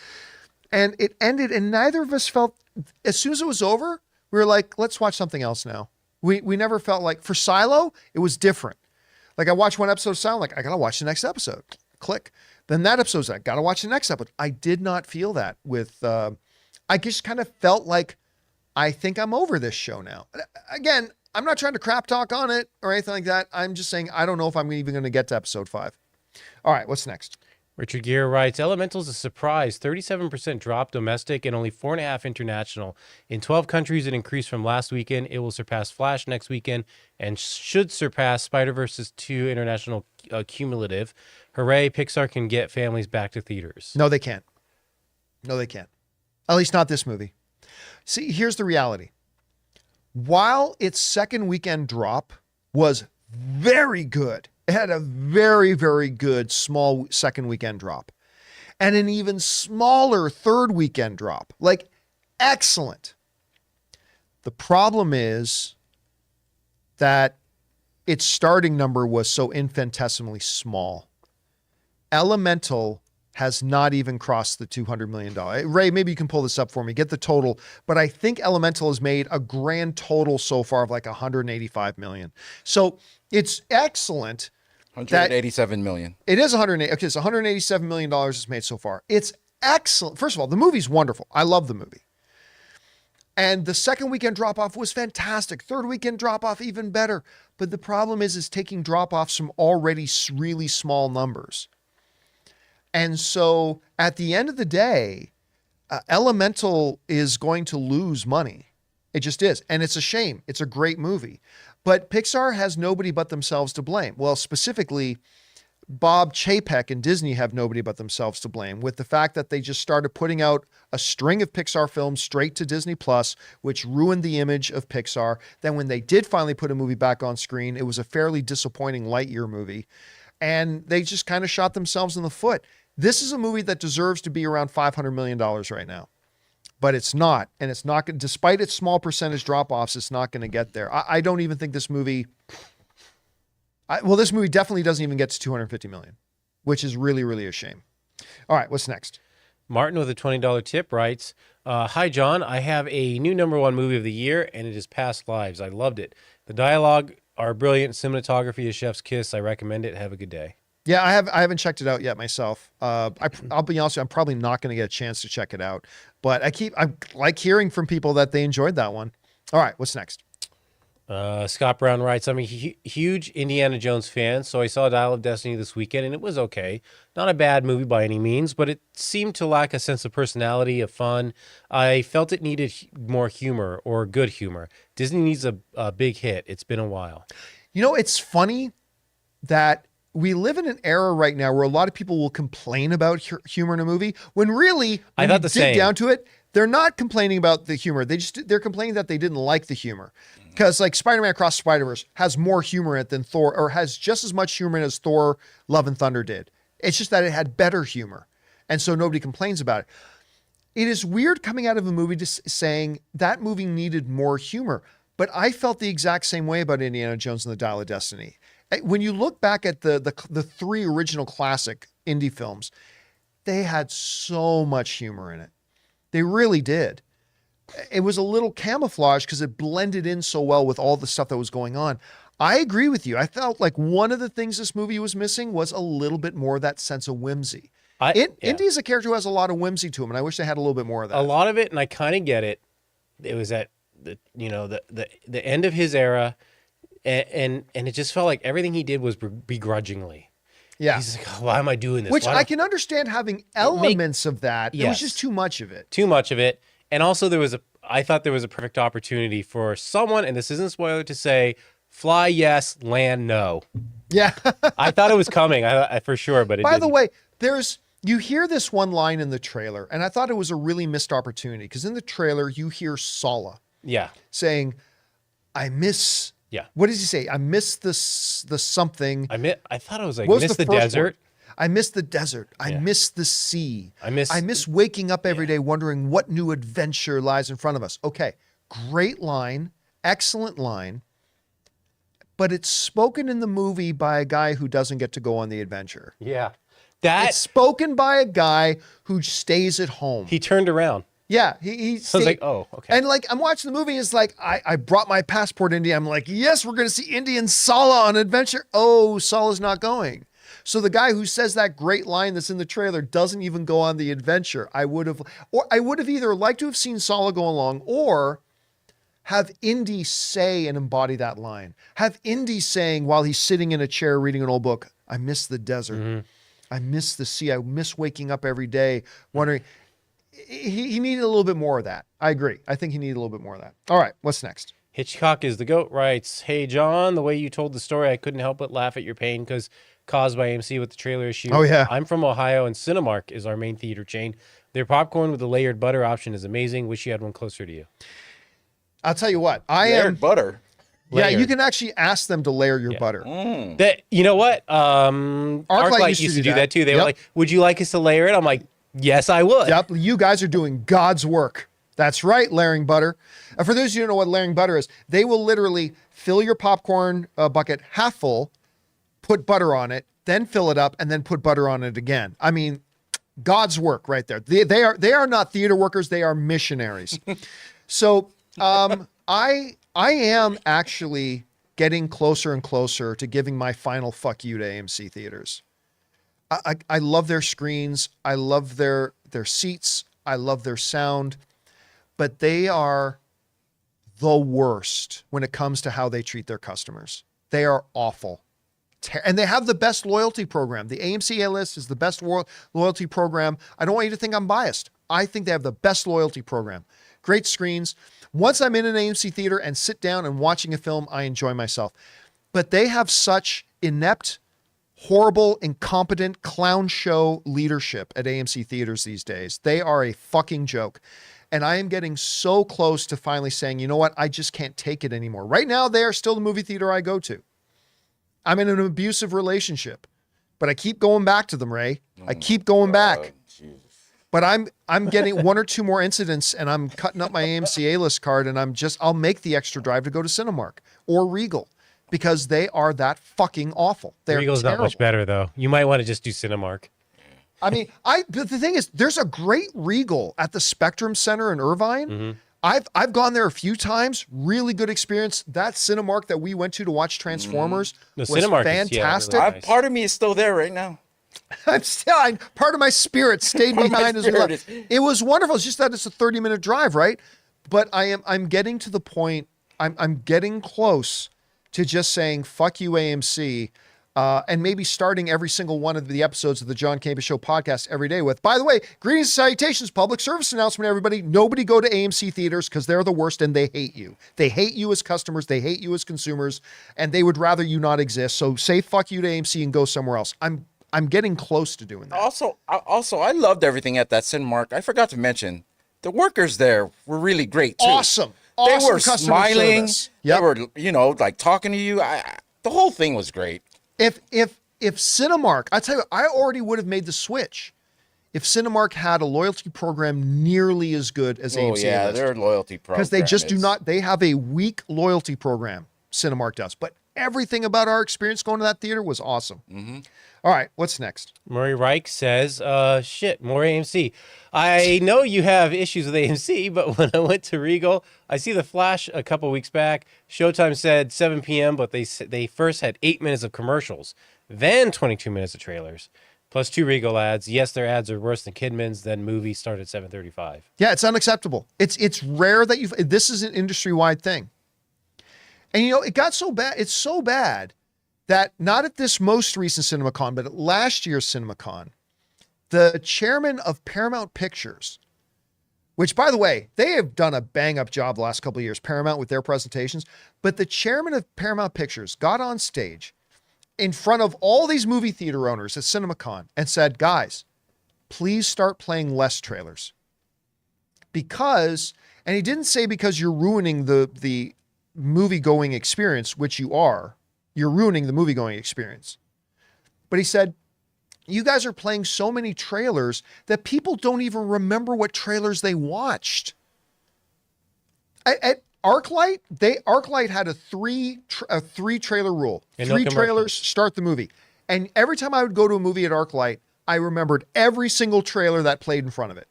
And it ended, and neither of us felt, as soon as it was over, we were like, let's watch something else now. We never felt like, for Silo, it was different. Like I watched one episode of Sound, like I gotta watch the next episode. Click. then that episode's I got to watch the next episode. I did not feel that with, I just kind of felt like, I think I'm over this show now. Again, I'm not trying to crap talk on it or anything like that. I'm just saying, I don't know if I'm even going to get to episode 5. All right, what's next? Richard Gere writes, Elemental's a surprise. 37% drop domestic and only 4.5 international. In 12 countries, it increased from last weekend. It will surpass Flash next weekend and should surpass Spider-Verse's 2 international cumulative. Hooray, Pixar can get families back to theaters. No, they can't. No, they can't. At least not this movie. See, here's the reality. While its second weekend drop was very good, it had a very, very good small second weekend drop and an even smaller third weekend drop. Like, excellent. The problem is that its starting number was so infinitesimally small. Elemental has not even crossed the $200 million. Ray, maybe you can pull this up for me, get the total, but I think Elemental has made a grand total so far of like 185 million. So it's excellent. 187 million. It is 108. Okay, it's $187 million it's made so far. It's excellent. First of all, the movie's wonderful. I love the movie. And the second weekend drop-off was fantastic. Third weekend drop-off, even better. But the problem is taking drop-offs from already really small numbers. And so at the end of the day, Elemental is going to lose money. It just is. And it's a shame. It's a great movie. But Pixar has nobody but themselves to blame. Well, specifically, Bob Chapek and Disney have nobody but themselves to blame with the fact that they just started putting out a string of Pixar films straight to Disney Plus, which ruined the image of Pixar. Then when they did finally put a movie back on screen, it was a fairly disappointing Lightyear movie. And they just kind of shot themselves in the foot. This is a movie that deserves to be around $500 million right now, but it's not. And it's not, despite its small percentage drop-offs, it's not going to get there. I don't even think this movie, this movie definitely doesn't even get to 250 million, which is really, really a shame. All right, what's next? Martin with a $20 tip writes, hi, John. I have a new #1 movie of the year, and it is Past Lives. I loved it. The dialogue are brilliant. Cinematography is chef's kiss. I recommend it. Have a good day. Yeah, I haven't checked it out yet myself. I'll be honest with you, I'm probably not going to get a chance to check it out, but I like hearing from people that they enjoyed that one. All right, what's next? Scott Brown writes, I'm a huge Indiana Jones fan, so I saw Dial of Destiny this weekend, and it was okay. Not a bad movie by any means, but it seemed to lack a sense of personality, of fun. I felt it needed more humor or good humor. Disney needs a big hit. It's been a while. You know, it's funny that we live in an era right now where a lot of people will complain about humor in a movie when really, when you dig down to it, they're not complaining about the humor. They're complaining that they didn't like the humor. Because like Spider-Man Across the Spider-Verse has more humor in it than Thor, or has just as much humor in it as Thor Love and Thunder did. It's just that it had better humor. And so nobody complains about it. It is weird coming out of a movie just saying that movie needed more humor. But I felt the exact same way about Indiana Jones and the Dial of Destiny. When you look back at the 3 original classic Indy films, they had so much humor in it. They really did. It was a little camouflage because it blended in so well with all the stuff that was going on. I agree with you. I felt like one of the things this movie was missing was a little bit more of that sense of whimsy. Indy is a character who has a lot of whimsy to him, and I wish they had a little bit more of that. A lot of it, and I kind of get it. It was at the end of his era. And it just felt like everything he did was begrudgingly. Yeah. He's like, oh, why am I doing this? Which I can understand having elements of that. Yes. It was just too much of it. Too much of it. And also I thought there was a perfect opportunity for someone, and this isn't a spoiler, to say, fly yes, land no. Yeah. I thought it was coming, I for sure, but it didn't. By the way, you hear this one line in the trailer, and I thought it was a really missed opportunity, because in the trailer, you hear Sallah saying, I miss... Yeah. What does he say? I miss the something. I thought it was like, miss the desert. Word? I miss the desert. I miss the sea. I miss waking up every day wondering what new adventure lies in front of us. Okay. Great line. Excellent line. But it's spoken in the movie by a guy who doesn't get to go on the adventure. Yeah. It's spoken by a guy who stays at home. He turned around. Yeah, he I was like, oh, okay. And like, I'm watching the movie, it's like, I brought my passport, Indy. I'm like, yes, we're going to see Indy and Sallah on adventure. Oh, Sallah's not going. So the guy who says that great line that's in the trailer doesn't even go on the adventure. I would have either liked to have seen Sallah go along or have Indy say and embody that line. Have Indy saying while he's sitting in a chair reading an old book, I miss the desert. I miss the sea. I miss waking up every day wondering. He needed a little bit more of that. I agree. I think he needed a little bit more of that. All right, what's next? Hitchcock is the GOAT writes, hey, John, the way you told the story, I couldn't help but laugh at your pain because caused by AMC with the trailer issue. Oh, yeah. I'm from Ohio, and Cinemark is our main theater chain. Their popcorn with the layered butter option is amazing. Wish you had one closer to you. I'll tell you what. Layered butter. Yeah, Layered. you can actually ask them to layer your butter. That, you know what? ArcLight used to do that too. They were like, would you like us to layer it? I'm like, yes, I would. Yep, you guys are doing God's work. That's right, layering butter. And for those of you who don't know what layering butter is, they will literally fill your popcorn bucket half full, put butter on it, then fill it up, and then put butter on it again. I mean, God's work right there. They are not theater workers. They are missionaries. So I am actually getting closer and closer to giving my final fuck you to AMC theaters. I love their screens. I love their seats. I love their sound. But they are the worst when it comes to how they treat their customers. They are awful. And they have the best loyalty program. The AMC A-List is the best loyalty program. I don't want you to think I'm biased. I think they have the best loyalty program. Great screens. Once I'm in an AMC theater and sit down and watching a film, I enjoy myself. But they have such inept, horrible, incompetent clown show leadership at AMC theaters these days. They are a fucking joke. And I am getting so close to finally saying, you know what? I just can't take it anymore. Right now, they are still the movie theater I go to. I'm in an abusive relationship, but I keep going back to them, Ray. I keep going back. Jesus. But I'm getting one or two more incidents, and I'm cutting up my AMC A-List card, and I'll make the extra drive to go to Cinemark or Regal because they are that fucking awful. They're Regal's terrible. not much better though. You might want to just do Cinemark. I mean, but the thing is, there's a great Regal at the Spectrum Center in Irvine. I've gone there a few times. Really good experience. That Cinemark that we went to watch Transformers was Cinemark fantastic. really nice. Part of me is still there right now. Part of my spirit stayed behind as well. It was wonderful. It's just that it's a 30-minute drive, right? But I'm getting to the point. I'm getting close to just saying fuck you, AMC. And maybe starting every single one of the episodes of the John Campea Show podcast every day with, by the way, greetings and salutations, public service announcement, everybody. Nobody go to AMC theaters because they're the worst and they hate you. They hate you as customers. They hate you as consumers, and they would rather you not exist. So say fuck you to AMC and go somewhere else. I'm getting close to doing that. Also, I loved everything at that Cinemark. I forgot to mention, the workers there were really great too. Awesome. They Awesome were customer smiling. service. They were, like talking to you. The whole thing was great. If Cinemark, I tell you, I already would have made the switch if Cinemark had a loyalty program nearly as good as AMC. Oh yeah, their loyalty program. Because they just do not. They have a weak loyalty program. Cinemark does, but everything about our experience going to that theater was awesome. All right, what's next? Murray Reich says, shit, more AMC. I know you have issues with AMC, but when I went to Regal, I see the Flash a couple weeks back. Showtime said 7 p.m., but they first had 8 minutes of commercials, then 22 minutes of trailers, plus 2 Regal ads. Yes, their ads are worse than Kidman's. Then movie started at 7:35. Yeah, it's unacceptable. It's rare that this is an industry-wide thing. And it got so bad. It's so bad that not at this most recent CinemaCon, but at last year's CinemaCon, the chairman of Paramount Pictures, which, by the way, they have done a bang-up job the last couple of years, Paramount, with their presentations, but the chairman of Paramount Pictures got on stage in front of all these movie theater owners at CinemaCon and said, guys, please start playing less trailers. Because, and he didn't say because you're ruining the movie-going experience, which you are. You're ruining the movie-going experience. But he said, you guys are playing so many trailers that people don't even remember what trailers they watched. At ArcLight, ArcLight had a three trailer rule. And 3 no trailers start the movie. And every time I would go to a movie at ArcLight, I remembered every single trailer that played in front of it.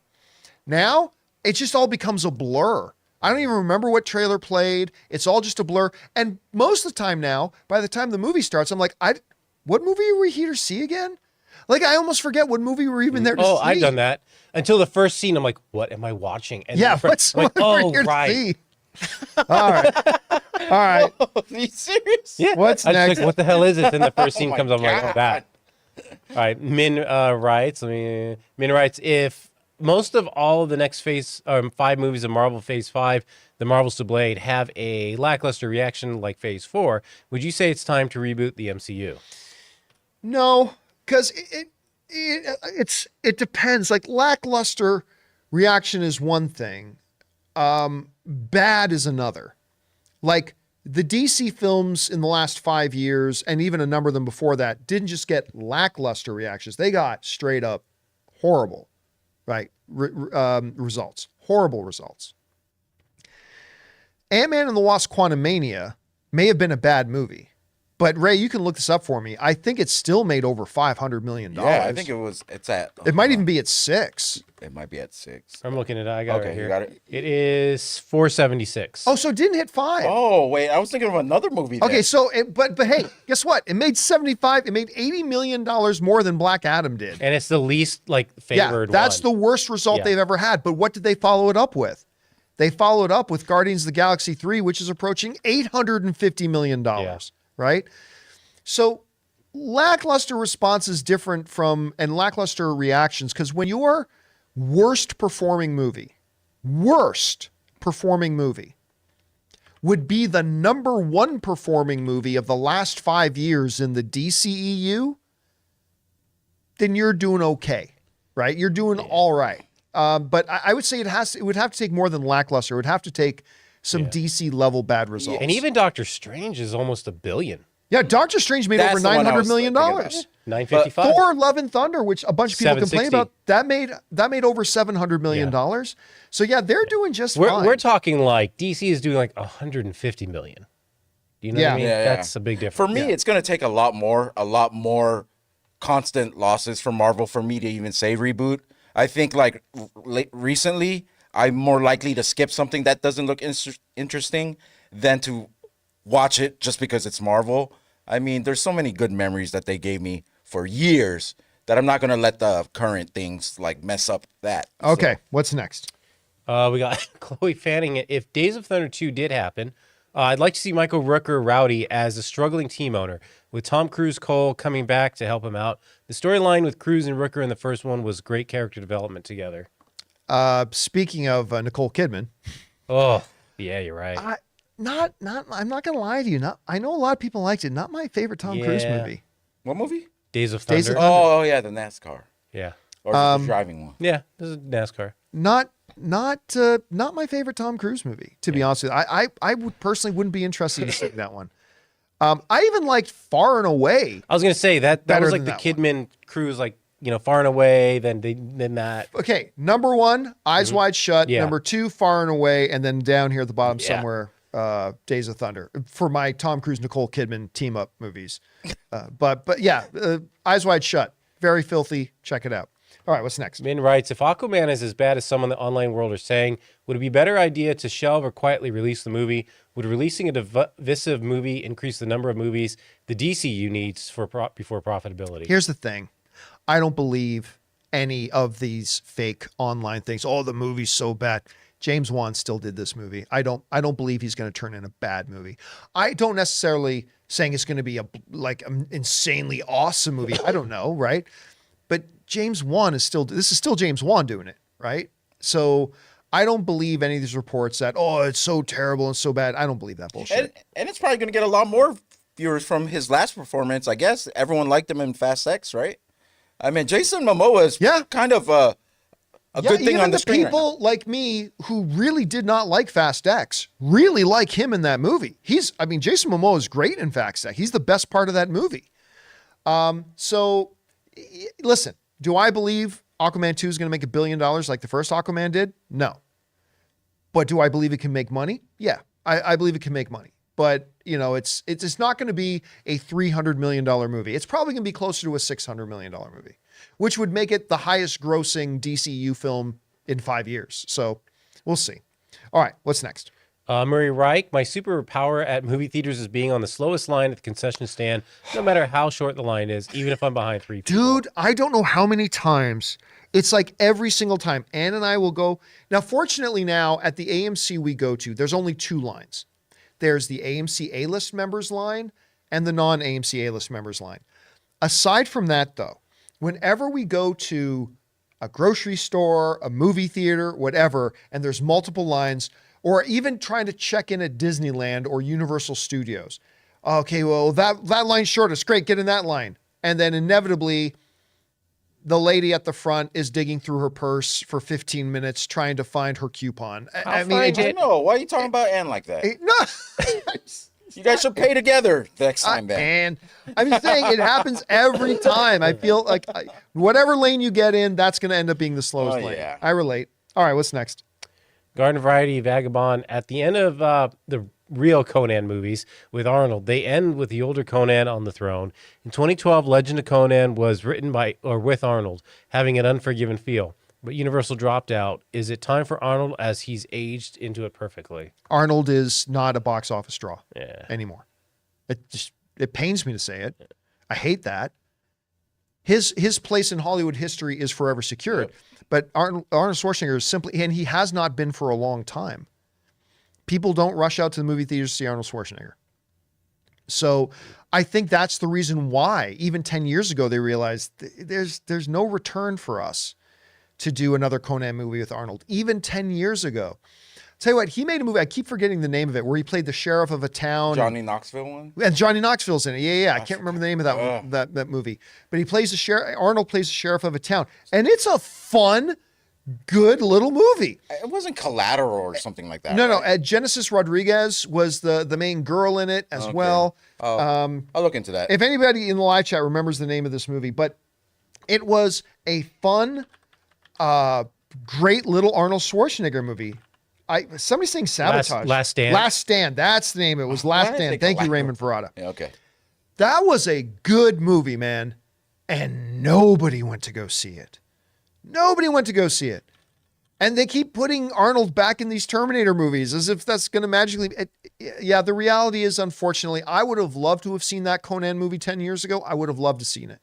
Now, it just all becomes a blur. I don't even remember what trailer played. It's all just a blur. And most of the time now, by the time the movie starts, I'm like, what movie were we here to see again? Like, I almost forget what movie we're even there to see. Oh, I've done that. Until the first scene, I'm like, what am I watching? And what's I'm like, what we're here to see? All right. All right. Are you serious? Yeah. What's I next? Just like, what the hell is it? Then the first scene my comes, I'm like, oh, that. All right. Min writes, if most of all of the next phase, 5 movies of Marvel Phase 5, the Marvels to Blade, have a lackluster reaction like Phase 4, would you say it's time to reboot the MCU? No, because it depends. Like, lackluster reaction is one thing. Bad is another. Like, the DC films in the last 5 years, and even a number of them before that, didn't just get lackluster reactions. They got straight up horrible, right? Results. Horrible results. Ant-Man and the Wasp: Quantumania may have been a bad movie, but Ray, you can look this up for me. I think it still made over $500 million. Yeah, I think it's at. It might even be at 6. It might be at 6. I'm looking at it. I got it Okay, right here. you got it? It is 476. Oh, so it didn't hit 5. Oh, wait. I was thinking of another movie. Okay, then. so but hey, guess what? It made $80 million more than Black Adam did. And it's the least favored that's one. the worst result Yeah. they've ever had. But what did they follow it up with? They followed up with Guardians of the Galaxy 3, which is approaching $850 million, right? So lackluster response is different from, and lackluster reactions, because when your worst performing movie would be the number 1 performing movie of the last 5 years in the DCEU, then you're doing okay, right? You're doing all right. But I would say it would have to take more than lackluster. It would have to take some DC level bad results. And even Doctor Strange is almost $1 billion. Yeah, Doctor Strange made That's over the one I $900 was million. thinking about. 955. Thor: Love and Thunder, which a bunch of people complain 760. about, that made over $700 million. So yeah, they're doing just We're fine. we're talking like DC is doing like 150 million. Do you know what I mean? Yeah, yeah. That's a big difference. For me, it's going to take a lot more constant losses from Marvel for me to even say reboot. I think like recently, I'm more likely to skip something that doesn't look interesting than to watch it just because it's Marvel. I mean, there's so many good memories that they gave me for years that I'm not going to let the current things like mess up that. Okay, So, what's next? We got Chloe Fanning. If Days of Thunder 2 did happen, I'd like to see Michael Rooker Rowdy as a struggling team owner, with Tom Cruise Cole coming back to help him out. The storyline with Cruise and Rooker in the first one was great character development together. Speaking of Nicole Kidman, Oh, yeah, you're right. I'm not gonna lie to you. I know a lot of people liked it. Not my favorite Tom Cruise Yeah. movie. what movie? Days of Thunder. Days of Thunder. Oh, yeah, the NASCAR. Yeah. Or the driving one. Yeah, this is NASCAR. Not my favorite Tom Cruise movie, to be honest with you. I would personally wouldn't be interested in seeing that one. I even liked Far and Away. I was going to say that Better was like than the that Kidman Cruise, Far and Away, then that. Okay, number 1, Eyes Wide Shut. Yeah. Number 2, Far and Away, and then down here at the bottom Yeah. somewhere, Days of Thunder for my Tom Cruise Nicole Kidman team up movies. But yeah, Eyes Wide Shut, very filthy. Check it out. All right, what's next? Min writes, if Aquaman is as bad as some in the online world are saying, would it be a better idea to shelve or quietly release the movie? Would releasing a divisive movie increase the number of movies the DCU needs before profitability? Here's the thing. I don't believe any of these fake online things. Oh, the movie's so bad. James Wan still did this movie. I don't believe he's going to turn in a bad movie. I don't necessarily saying it's going to be an insanely awesome movie. I don't know, right? But James Wan this is still James Wan doing it, right? So I don't believe any of these reports that, oh, it's so terrible and so bad. I don't believe that bullshit. And it's probably going to get a lot more viewers from his last performance. I guess everyone liked him in Fast X, right? I mean, Jason Momoa is kind of a good thing on the screen. Even the people like me who really did not like Fast X really like him in that movie. Jason Momoa is great in Fast X. He's the best part of that movie. So listen, do I believe Aquaman 2 is going to make $1 billion like the first Aquaman did? No. But do I believe it can make money? Yeah, I believe it can make money. But, it's not going to be a $300 million movie. It's probably going to be closer to a $600 million movie, which would make it the highest grossing DCU film in 5 years. So we'll see. All right, what's next? Murray Reich, my superpower at movie theaters is being on the slowest line at the concession stand, no matter how short the line is, even if I'm behind 3 people. Dude, I don't know how many times. It's like every single time. Ann and I will go. Now, fortunately now, at the AMC we go to, there's only 2 lines. There's the AMC A-list members line and the non-AMC A-list members line. Aside from that, though, whenever we go to a grocery store, a movie theater, whatever, and there's multiple lines, or even trying to check in at Disneyland or Universal Studios. Okay, well, that line's shortest. Great, get in that line. And then inevitably, the lady at the front is digging through her purse for 15 minutes trying to find her coupon. I mean, I don't know. Why are you talking about Ann like that? No. You guys should pay together next time, Ben. And I'm just saying it happens every time. I feel like whatever lane you get in, that's going to end up being the slowest lane. Yeah. I relate. All right, what's next? Garden Variety Vagabond. At the end of the real Conan movies with Arnold, they end with the older Conan on the throne. In 2012, Legend of Conan was written by or with Arnold, having an unforgiven feel. But Universal dropped out. Is it time for Arnold as he's aged into it perfectly? Arnold is not a box office draw anymore. It pains me to say it. I hate that. His place in Hollywood history is forever secured. Yep. But Arnold Schwarzenegger is simply, and he has not been for a long time. People don't rush out to the movie theaters to see Arnold Schwarzenegger. So I think that's the reason why, even 10 years ago, they realized there's no return for us to do another Conan movie with Arnold. Even 10 years ago. Tell you what, he made a movie, I keep forgetting the name of it, where he played the sheriff of a town. Johnny Knoxville one? And Johnny Knoxville's in it. Yeah. I can't remember the name of that movie. But he plays the sheriff. Arnold plays the sheriff of a town. And it's a fun, good little movie. It wasn't Collateral or something like that. No. Genesis Rodriguez was the main girl in it as well. I'll look into that. If anybody in the live chat remembers the name of this movie, but it was a fun, great little Arnold Schwarzenegger movie. Somebody's saying Sabotage. Last Stand. Last Stand. That's the name. It was Last Stand. Thank you, Raymond Ferrata. Yeah, okay. That was a good movie, man. And nobody went to go see it. Nobody went to go see it. And they keep putting Arnold back in these Terminator movies as if that's going to magically... Yeah, the reality is, unfortunately, I would have loved to have seen that Conan movie 10 years ago. I would have loved to have seen it.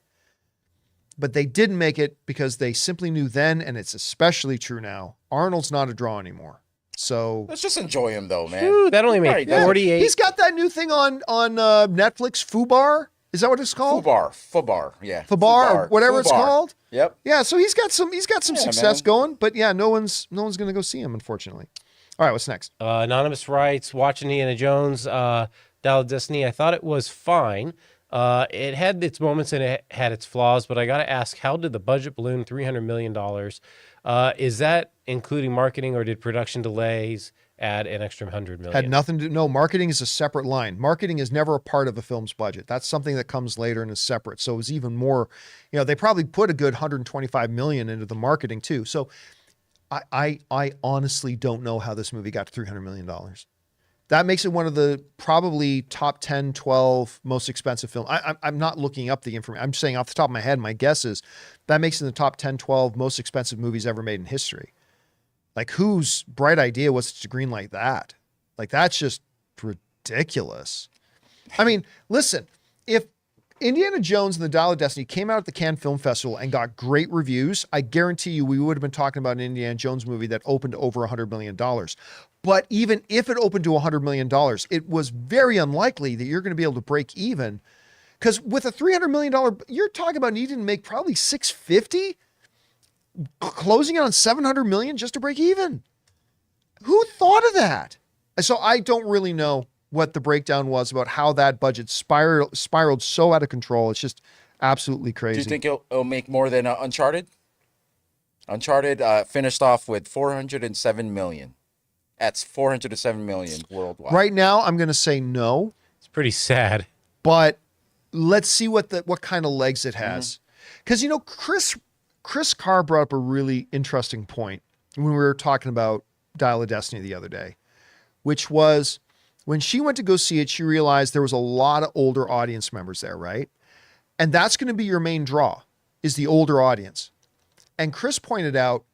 But they didn't make it because they simply knew then, and it's especially true now, Arnold's not a draw anymore. So let's just enjoy him, though, man. Ooh, that only made 48. He's got that new thing on Netflix, Fubar. Is that what it's called? Fubar, yeah. Fubar, or whatever it's called. Yep. Yeah, so he's got some success going, but yeah, no one's gonna go see him, unfortunately. All right, what's next? Anonymous writes, watching Indiana Jones, Dial of Destiny, I thought it was fine. It had its moments and it had its flaws, but I got to ask, how did the budget balloon $300 million? Is that including marketing, or did production delays add an extra $100 million? Had nothing to no. Marketing is a separate line. Marketing is never a part of a film's budget. That's something that comes later and is separate. So it was even more. They probably put a good $125 million into the marketing too. So I honestly don't know how this movie got to $300 million. That makes it one of the probably top 10, 12 most expensive films. I'm not looking up the information. I'm saying off the top of my head, my guess is that makes it in the top 10, 12 most expensive movies ever made in history. Like, whose bright idea was to greenlight that? Like, that's just ridiculous. I mean, listen, if Indiana Jones and the Dial of Destiny came out at the Cannes Film Festival and got great reviews, I guarantee you we would have been talking about an Indiana Jones movie that opened to over $100 million. But even if it opened to $100 million, it was very unlikely that you're going to be able to break even. Because with a $300 million, you're talking about needing to make probably $650, closing on $700 million just to break even. Who thought of that? So I don't really know what the breakdown was about how that budget spiraled so out of control. It's just absolutely crazy. Do you think it'll make more than Uncharted? Uncharted finished off with $407 million. That's $407 million worldwide. Right now, I'm going to say no. It's pretty sad. But let's see what kind of legs it has. Because, Chris Carr brought up a really interesting point when we were talking about Dial of Destiny the other day, which was when she went to go see it, she realized there was a lot of older audience members there, right? And that's going to be your main draw, is the older audience. And Chris pointed out,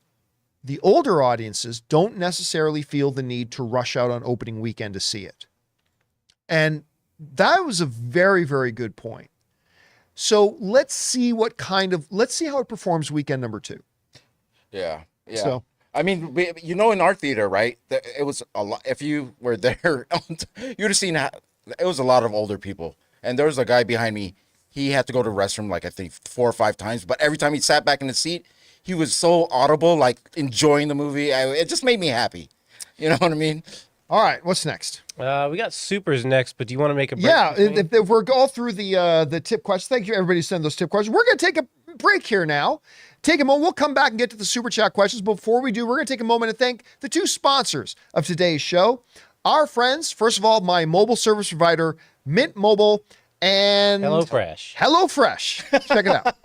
the older audiences don't necessarily feel the need to rush out on opening weekend to see it. And that was a very, very good point. So let's see how it performs weekend number 2. Yeah. So, I mean, in our theater, right? It was a lot. If you were there, you'd have seen it was a lot of older people. And there was a guy behind me. He had to go to the restroom like I think 4 or 5 times. But every time he sat back in the seat, he was so audible, like enjoying the movie. It just made me happy. You know what I mean? All right, what's next? We got supers next, but do you want to make a break? Yeah, if we're all through the tip questions, thank you everybody who sent those tip questions. We're going to take a break here now. Take a moment. We'll come back and get to the super chat questions. Before we do, we're going to take a moment to thank the 2 sponsors of today's show. Our friends, first of all, my mobile service provider, Mint Mobile, and HelloFresh. HelloFresh. Check it out.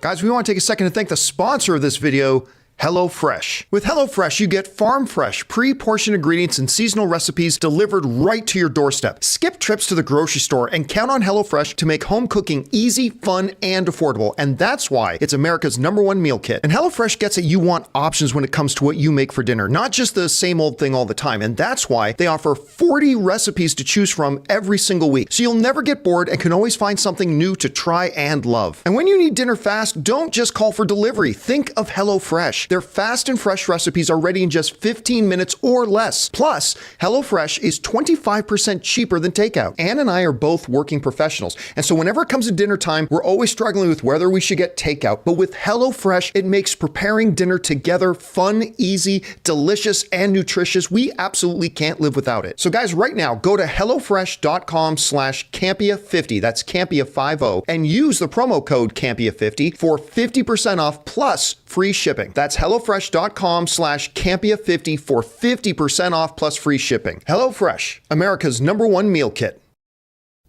Guys, we want to take a second to thank the sponsor of this video, HelloFresh. With HelloFresh, you get farm-fresh, pre-portioned ingredients and seasonal recipes delivered right to your doorstep. Skip trips to the grocery store and count on HelloFresh to make home cooking easy, fun, and affordable. And that's why it's America's #1 meal kit. And HelloFresh gets that you want options when it comes to what you make for dinner, not just the same old thing all the time. And that's why they offer 40 recipes to choose from every single week. So you'll never get bored and can always find something new to try and love. And when you need dinner fast, don't just call for delivery. Think of HelloFresh. Their fast and fresh recipes are ready in just 15 minutes or less. Plus, HelloFresh is 25% cheaper than takeout. Ann and I are both working professionals, and so whenever it comes to dinner time, we're always struggling with whether we should get takeout. But with HelloFresh, it makes preparing dinner together fun, easy, delicious, and nutritious. We absolutely can't live without it. So guys, right now, go to HelloFresh.com/Campea50, that's Campea50, and use the promo code Campea50 for 50% off plus free shipping. That's HelloFresh.com/Campea50 for 50% off plus free shipping. HelloFresh, America's #1 meal kit.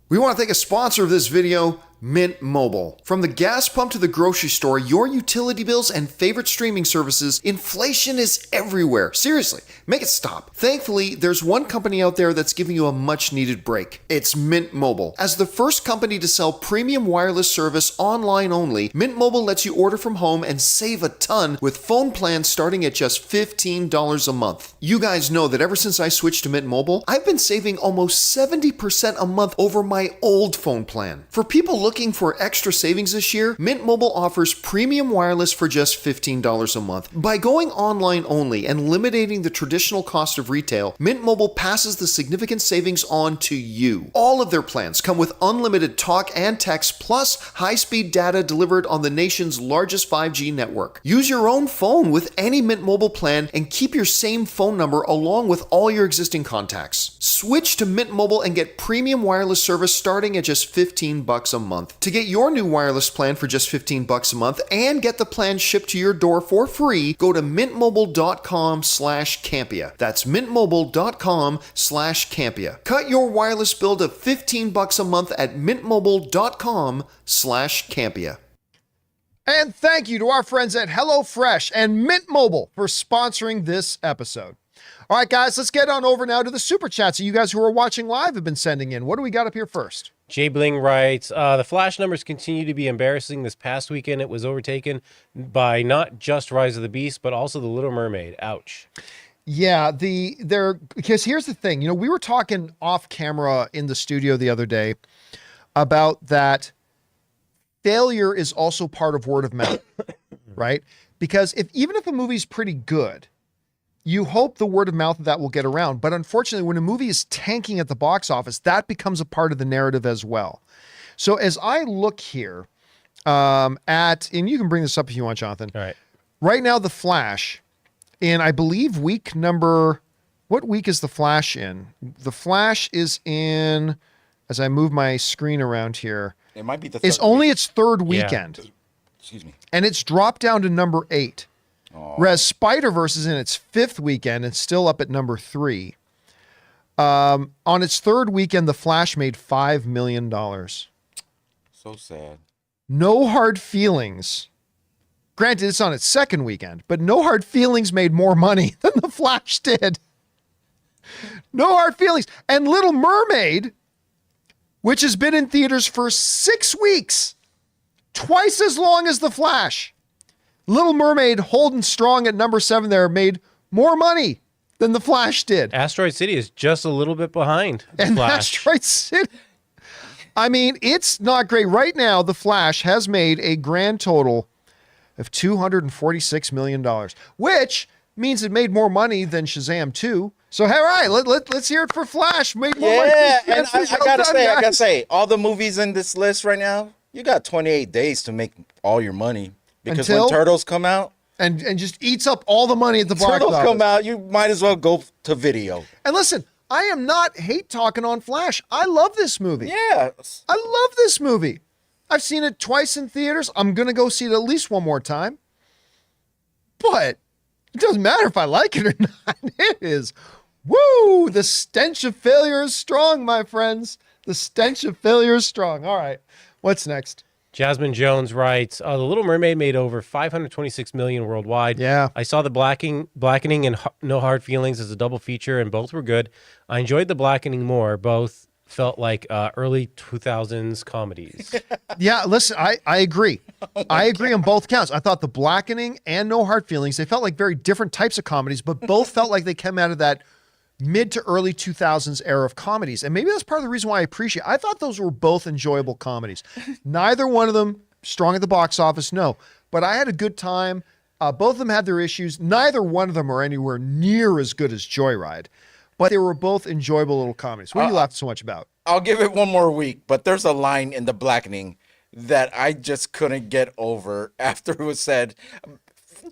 We want to thank a sponsor of this video, Mint Mobile. From the gas pump to the grocery store, your utility bills and favorite streaming services, inflation is everywhere. Seriously, make it stop. Thankfully, there's one company out there that's giving you a much needed break. It's Mint Mobile. As the first company to sell premium wireless service online only, Mint Mobile lets you order from home and save a ton with phone plans starting at just $15 a month. You guys know that ever since I switched to Mint Mobile, I've been saving almost 70% a month over my old phone plan. For people looking for extra savings this year, Mint Mobile offers premium wireless for just $15 a month. By going online only and eliminating the traditional cost of retail, Mint Mobile passes the significant savings on to you. All of their plans come with unlimited talk and text plus high-speed data delivered on the nation's largest 5G network. Use your own phone with any Mint Mobile plan and keep your same phone number along with all your existing contacts. Switch to Mint Mobile and get premium wireless service starting at just $15 a month. To get your new wireless plan for just $15 a month and get the plan shipped to your door for free, go to mintmobile.com/Campea. That's mintmobile.com/Campea. Cut your wireless bill to $15 a month at mintmobile.com/Campea. And thank you to our friends at HelloFresh and Mint Mobile for sponsoring this episode. All right, guys, let's get on over now to the super chats that you guys who are watching live have been sending in. What do we got up here first? Jay Bling writes, the Flash numbers continue to be embarrassing. This past weekend, it was overtaken by not just Rise of the Beast, but also The Little Mermaid. Ouch. Yeah, because here's the thing. You know, we were talking off camera in the studio the other day about that failure is also part of word of mouth, right? Because even if a movie's pretty good, you hope the word of mouth of that will get around. But unfortunately, when a movie is tanking at the box office, that becomes a part of the narrative as well. So as I look here and you can bring this up if you want, Jonathan. All right. Right now, The Flash, in, I believe, what week is The Flash in? The Flash is in, as I move my screen around here. It might be the It's only its third weekend. Yeah. Excuse me. And it's dropped down to number 8. Oh. Whereas Spider-Verse is in its 5th weekend and still up at number 3. On its third weekend, The Flash made $5 million. So sad. No Hard Feelings. Granted, it's on its second weekend, but No Hard Feelings made more money than The Flash did. No Hard Feelings. And Little Mermaid, which has been in theaters for 6 weeks, twice as long as The Flash. Little Mermaid holding strong at number 7 there, made more money than The Flash did. Asteroid City is just a little bit behind The And Flash. Asteroid City, I mean, it's not great. Right now, The Flash has made a grand total of $246 million, which means it made more money than Shazam 2. So, all right, let's hear it for Flash. Made more money. And I gotta say, all the movies in this list right now, you got 28 days to make all your money. Because when Turtles come out, and just eats up all the money at the box office. Turtles come out, you might as well go to video. And listen, I am not hate talking on Flash. I love this movie. Yeah. I love this movie. I've seen it twice in theaters. I'm going to go see it at least one more time. But it doesn't matter if I like it or not. It is, woo, the stench of failure is strong, my friends. The stench of failure is strong. All right, what's next? Jasmine Jones writes, The Little Mermaid made over $526 million worldwide. Yeah. I saw The Blackening and No Hard Feelings as a double feature, and both were good. I enjoyed The Blackening more. Both felt like early 2000s comedies. Yeah, listen, I agree. I agree on both counts. I thought The Blackening and No Hard Feelings, they felt like very different types of comedies, but both felt like they came out of that mid to early 2000s era of comedies. And maybe that's part of the reason why I appreciate it. I thought those were both enjoyable comedies. Neither one of them strong at the box office, no. But I had a good time. Both of them had their issues. Neither one of them are anywhere near as good as Joyride. But they were both enjoyable little comedies. What are you laughing so much about? I'll give it one more week, but there's a line in The Blackening that I just couldn't get over after it was said.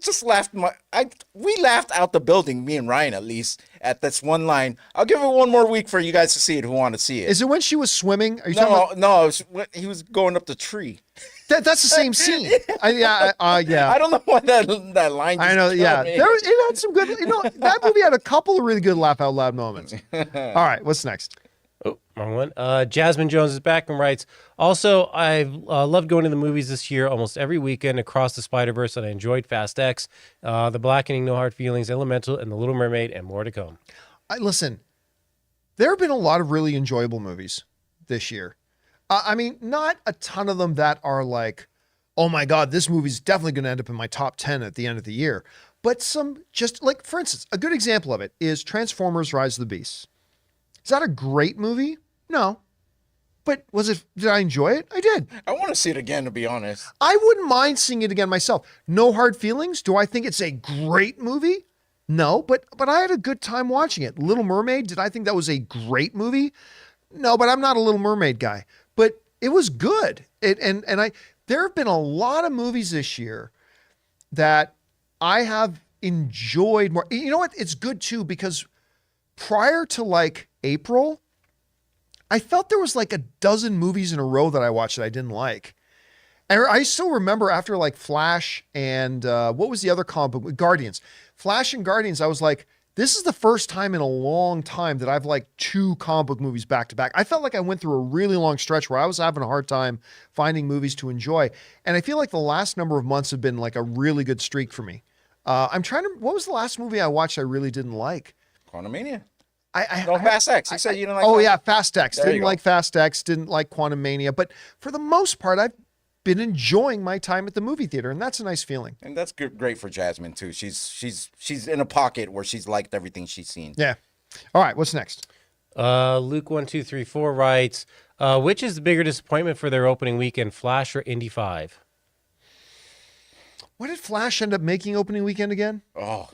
Just laughed. We laughed out the building, me and Ryan at least, at this one line. I'll give it one more week for you guys to see it who want to see it. Is it when she was swimming? Are you No, he was going up the tree. That's the same scene. Yeah. I don't know why that line. I know. Yeah, it had some good. That movie had a couple of really good laugh out loud moments. All right, what's next? Oh, wrong one. Jasmine Jones is back and writes, also, I've loved going to the movies this year almost every weekend across the Spider-Verse, and I enjoyed Fast X, The Blackening, No Hard Feelings, Elemental, and The Little Mermaid, and more to come. Listen, there have been a lot of really enjoyable movies this year. I mean, not a ton of them that are like, oh my God, this movie's definitely going to end up in my top 10 at the end of the year. But some just like, for instance, a good example of it is Transformers Rise of the Beasts. Is that a great movie? No. But did I enjoy it? I did. I want to see it again, to be honest. I wouldn't mind seeing it again myself. No Hard Feelings. Do I think it's a great movie? No, but I had a good time watching it. Little Mermaid, did I think that was a great movie? No, but I'm not a Little Mermaid guy. But it was good. There have been a lot of movies this year that I have enjoyed more. You know what? It's good too, because prior to like April, I felt there was like a dozen movies in a row that I watched that I didn't like. And I still remember after like Flash and what was the other comic book? Guardians. Flash and Guardians, I was like, this is the first time in a long time that I've liked two comic book movies back to back. I felt like I went through a really long stretch where I was having a hard time finding movies to enjoy. And I feel like the last number of months have been like a really good streak for me. What was the last movie I watched I really didn't like? Quantumania. Fast X. You said you didn't like. Oh, yeah, Fast X. Didn't like Fast X. Didn't like Quantumania. But for the most part, I've been enjoying my time at the movie theater, and that's a nice feeling. And that's great for Jasmine too. She's in a pocket where she's liked everything she's seen. Yeah. All right. What's next? Luke1234 writes, which is the bigger disappointment for their opening weekend, Flash or Indy 5? What did Flash end up making opening weekend again? Oh,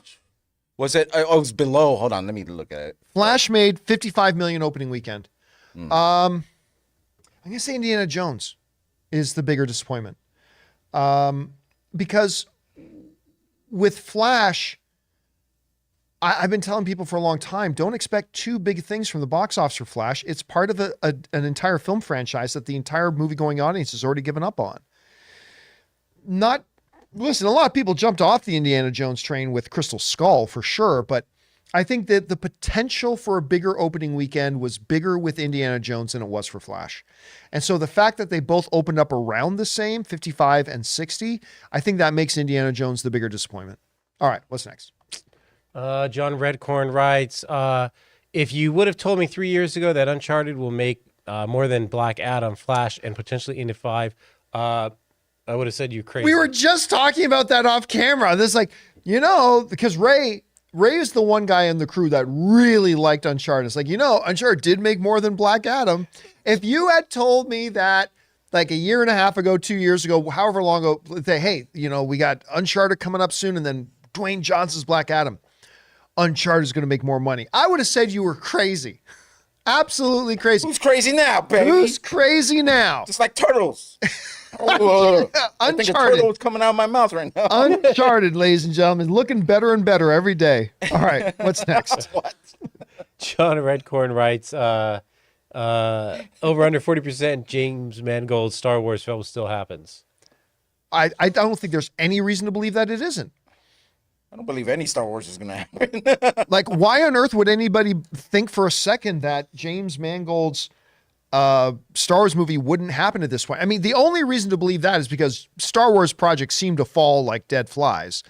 was it? Oh, it was below. Hold on, let me look at it. Flash made $55 million opening weekend. I'm gonna say Indiana Jones is the bigger disappointment, because with Flash, I've been telling people for a long time, don't expect too big things from the box office for Flash. It's part of an entire film franchise that the entire movie-going audience has already given up on. Listen, a lot of people jumped off the Indiana Jones train with Crystal Skull for sure, but I think that the potential for a bigger opening weekend was bigger with Indiana Jones than it was for Flash. And so the fact that they both opened up around the same, 55 and 60, I think that makes Indiana Jones the bigger disappointment. All right, what's next? John Redcorn writes, if you would have told me 3 years ago that Uncharted will make more than Black Adam, Flash, and potentially Indy 5, I would have said you crazy. We were just talking about that off camera. This because Ray is the one guy in the crew that really liked Uncharted. It's like, Uncharted did make more than Black Adam. If you had told me that like a year and a half ago, 2 years ago, however long ago, hey, we got Uncharted coming up soon and then Dwayne Johnson's Black Adam. Uncharted is going to make more money. I would have said you were crazy. Absolutely crazy. Who's crazy now, baby? Who's crazy now? Just like turtles. I think a turtle is coming out of my mouth right now. Uncharted, ladies and gentlemen, looking better and better every day. All right, what's next? What? John Redcorn writes, over under 40% James Mangold Star Wars film still happens. I don't think there's any reason to believe that it isn't. I don't believe any Star Wars is going to happen. Like, why on earth would anybody think for a second that James Mangold's Star Wars movie wouldn't happen at this point? I mean, the only reason to believe that is because Star Wars projects seem to fall like dead flies.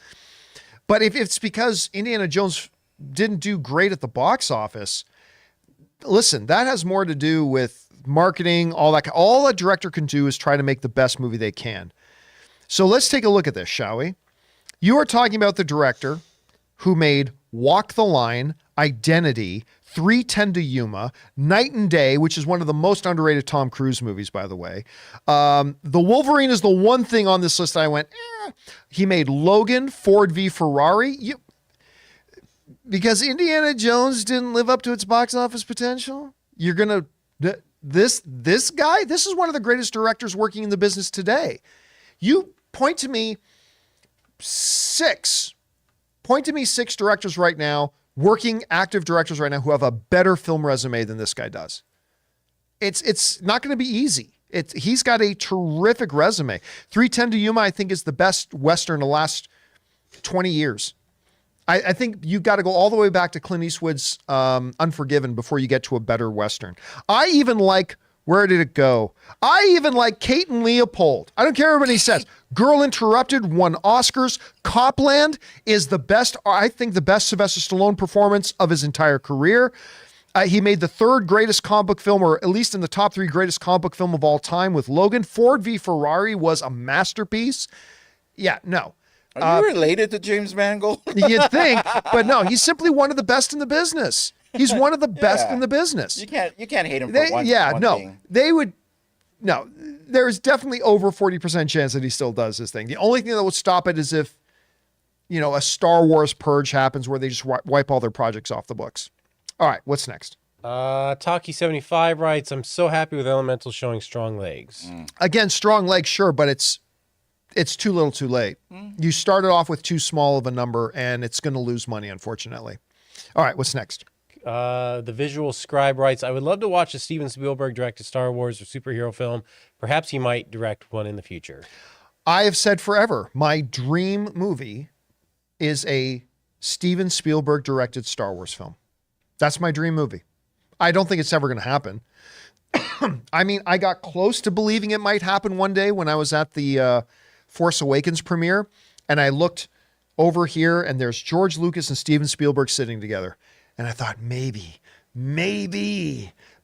But if it's because Indiana Jones didn't do great at the box office, listen, that has more to do with marketing, all that. All a director can do is try to make the best movie they can. So let's take a look at this, shall we? You are talking about the director who made Walk the Line, Identity, 3:10 to Yuma, Night and Day, which is one of the most underrated Tom Cruise movies, by the way. The Wolverine is the one thing on this list I went, He made Logan, Ford v. Ferrari. Because Indiana Jones didn't live up to its box office potential, you're going to... This guy, this is one of the greatest directors working in the business today. You point to me six directors right now, working active directors right now who have a better film resume than this guy does. It's not going to be easy. He's got a terrific resume. 3:10 to Yuma, I think, is the best Western in the last 20 years. I think you've got to go all the way back to Clint Eastwood's Unforgiven before you get to a better Western. I even like, where did it go? I even like Kate and Leopold. I don't care what anybody says. Girl Interrupted won Oscars. Copland is the best, I think the best Sylvester Stallone performance of his entire career. He made the third greatest comic book film, or at least in the top three greatest comic book film of all time with Logan. Ford v. Ferrari was a masterpiece. Yeah, no. Are you related to James Mangold? You'd think, but no, he's simply one of the best in the business. He's one of the best in the business. You can't hate him for one thing. There's definitely over 40% chance that he still does this thing. The only thing that would stop it is if, a Star Wars purge happens where they just wipe all their projects off the books. All right, what's next? Taki75 writes, I'm so happy with Elemental showing strong legs. Again, strong legs, sure, but it's too little too late. You started off with too small of a number, and it's going to lose money, unfortunately. All right, what's next? The Visual Scribe writes, I would love to watch a Steven Spielberg directed Star Wars or superhero film. Perhaps he might direct one in the future. I have said forever, my dream movie is a Steven Spielberg directed Star Wars film. That's my dream movie. I don't think it's ever going to happen. I mean, I got close to believing it might happen one day when I was at the Force Awakens premiere, and I looked over here, and there's George Lucas and Steven Spielberg sitting together. And I thought, maybe.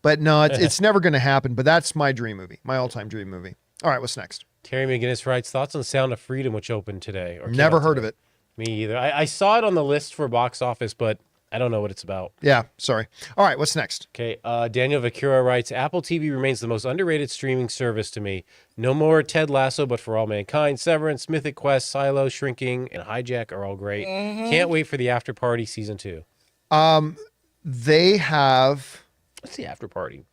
But no, it's never going to happen. But that's my dream movie, my all-time dream movie. All right, what's next? Terry McGinnis writes, thoughts on Sound of Freedom, which opened today. Never heard of it. Me either. I saw it on the list for box office, but I don't know what it's about. Yeah, sorry. All right, what's next? Okay, Daniel Vacura writes, Apple TV remains the most underrated streaming service to me. No more Ted Lasso, but For All Mankind, Severance, Mythic Quest, Silo, Shrinking, and Hijack are all great. Can't wait for the After Party Season 2. They have... What's the After Party?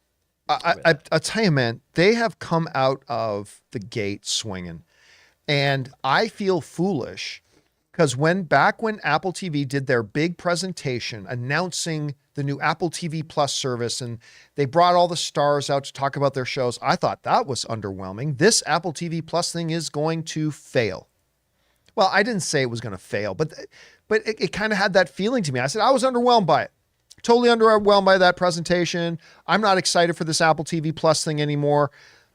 I'll tell you, man, they have come out of the gate swinging. And I feel foolish because back when Apple TV did their big presentation announcing the new Apple TV Plus service, and they brought all the stars out to talk about their shows, I thought that was underwhelming. This Apple TV Plus thing is going to fail. Well, I didn't say it was going to fail, but it kind of had that feeling to me. I said I was underwhelmed by it. Totally underwhelmed by that presentation. I'm not excited for this Apple TV Plus thing anymore.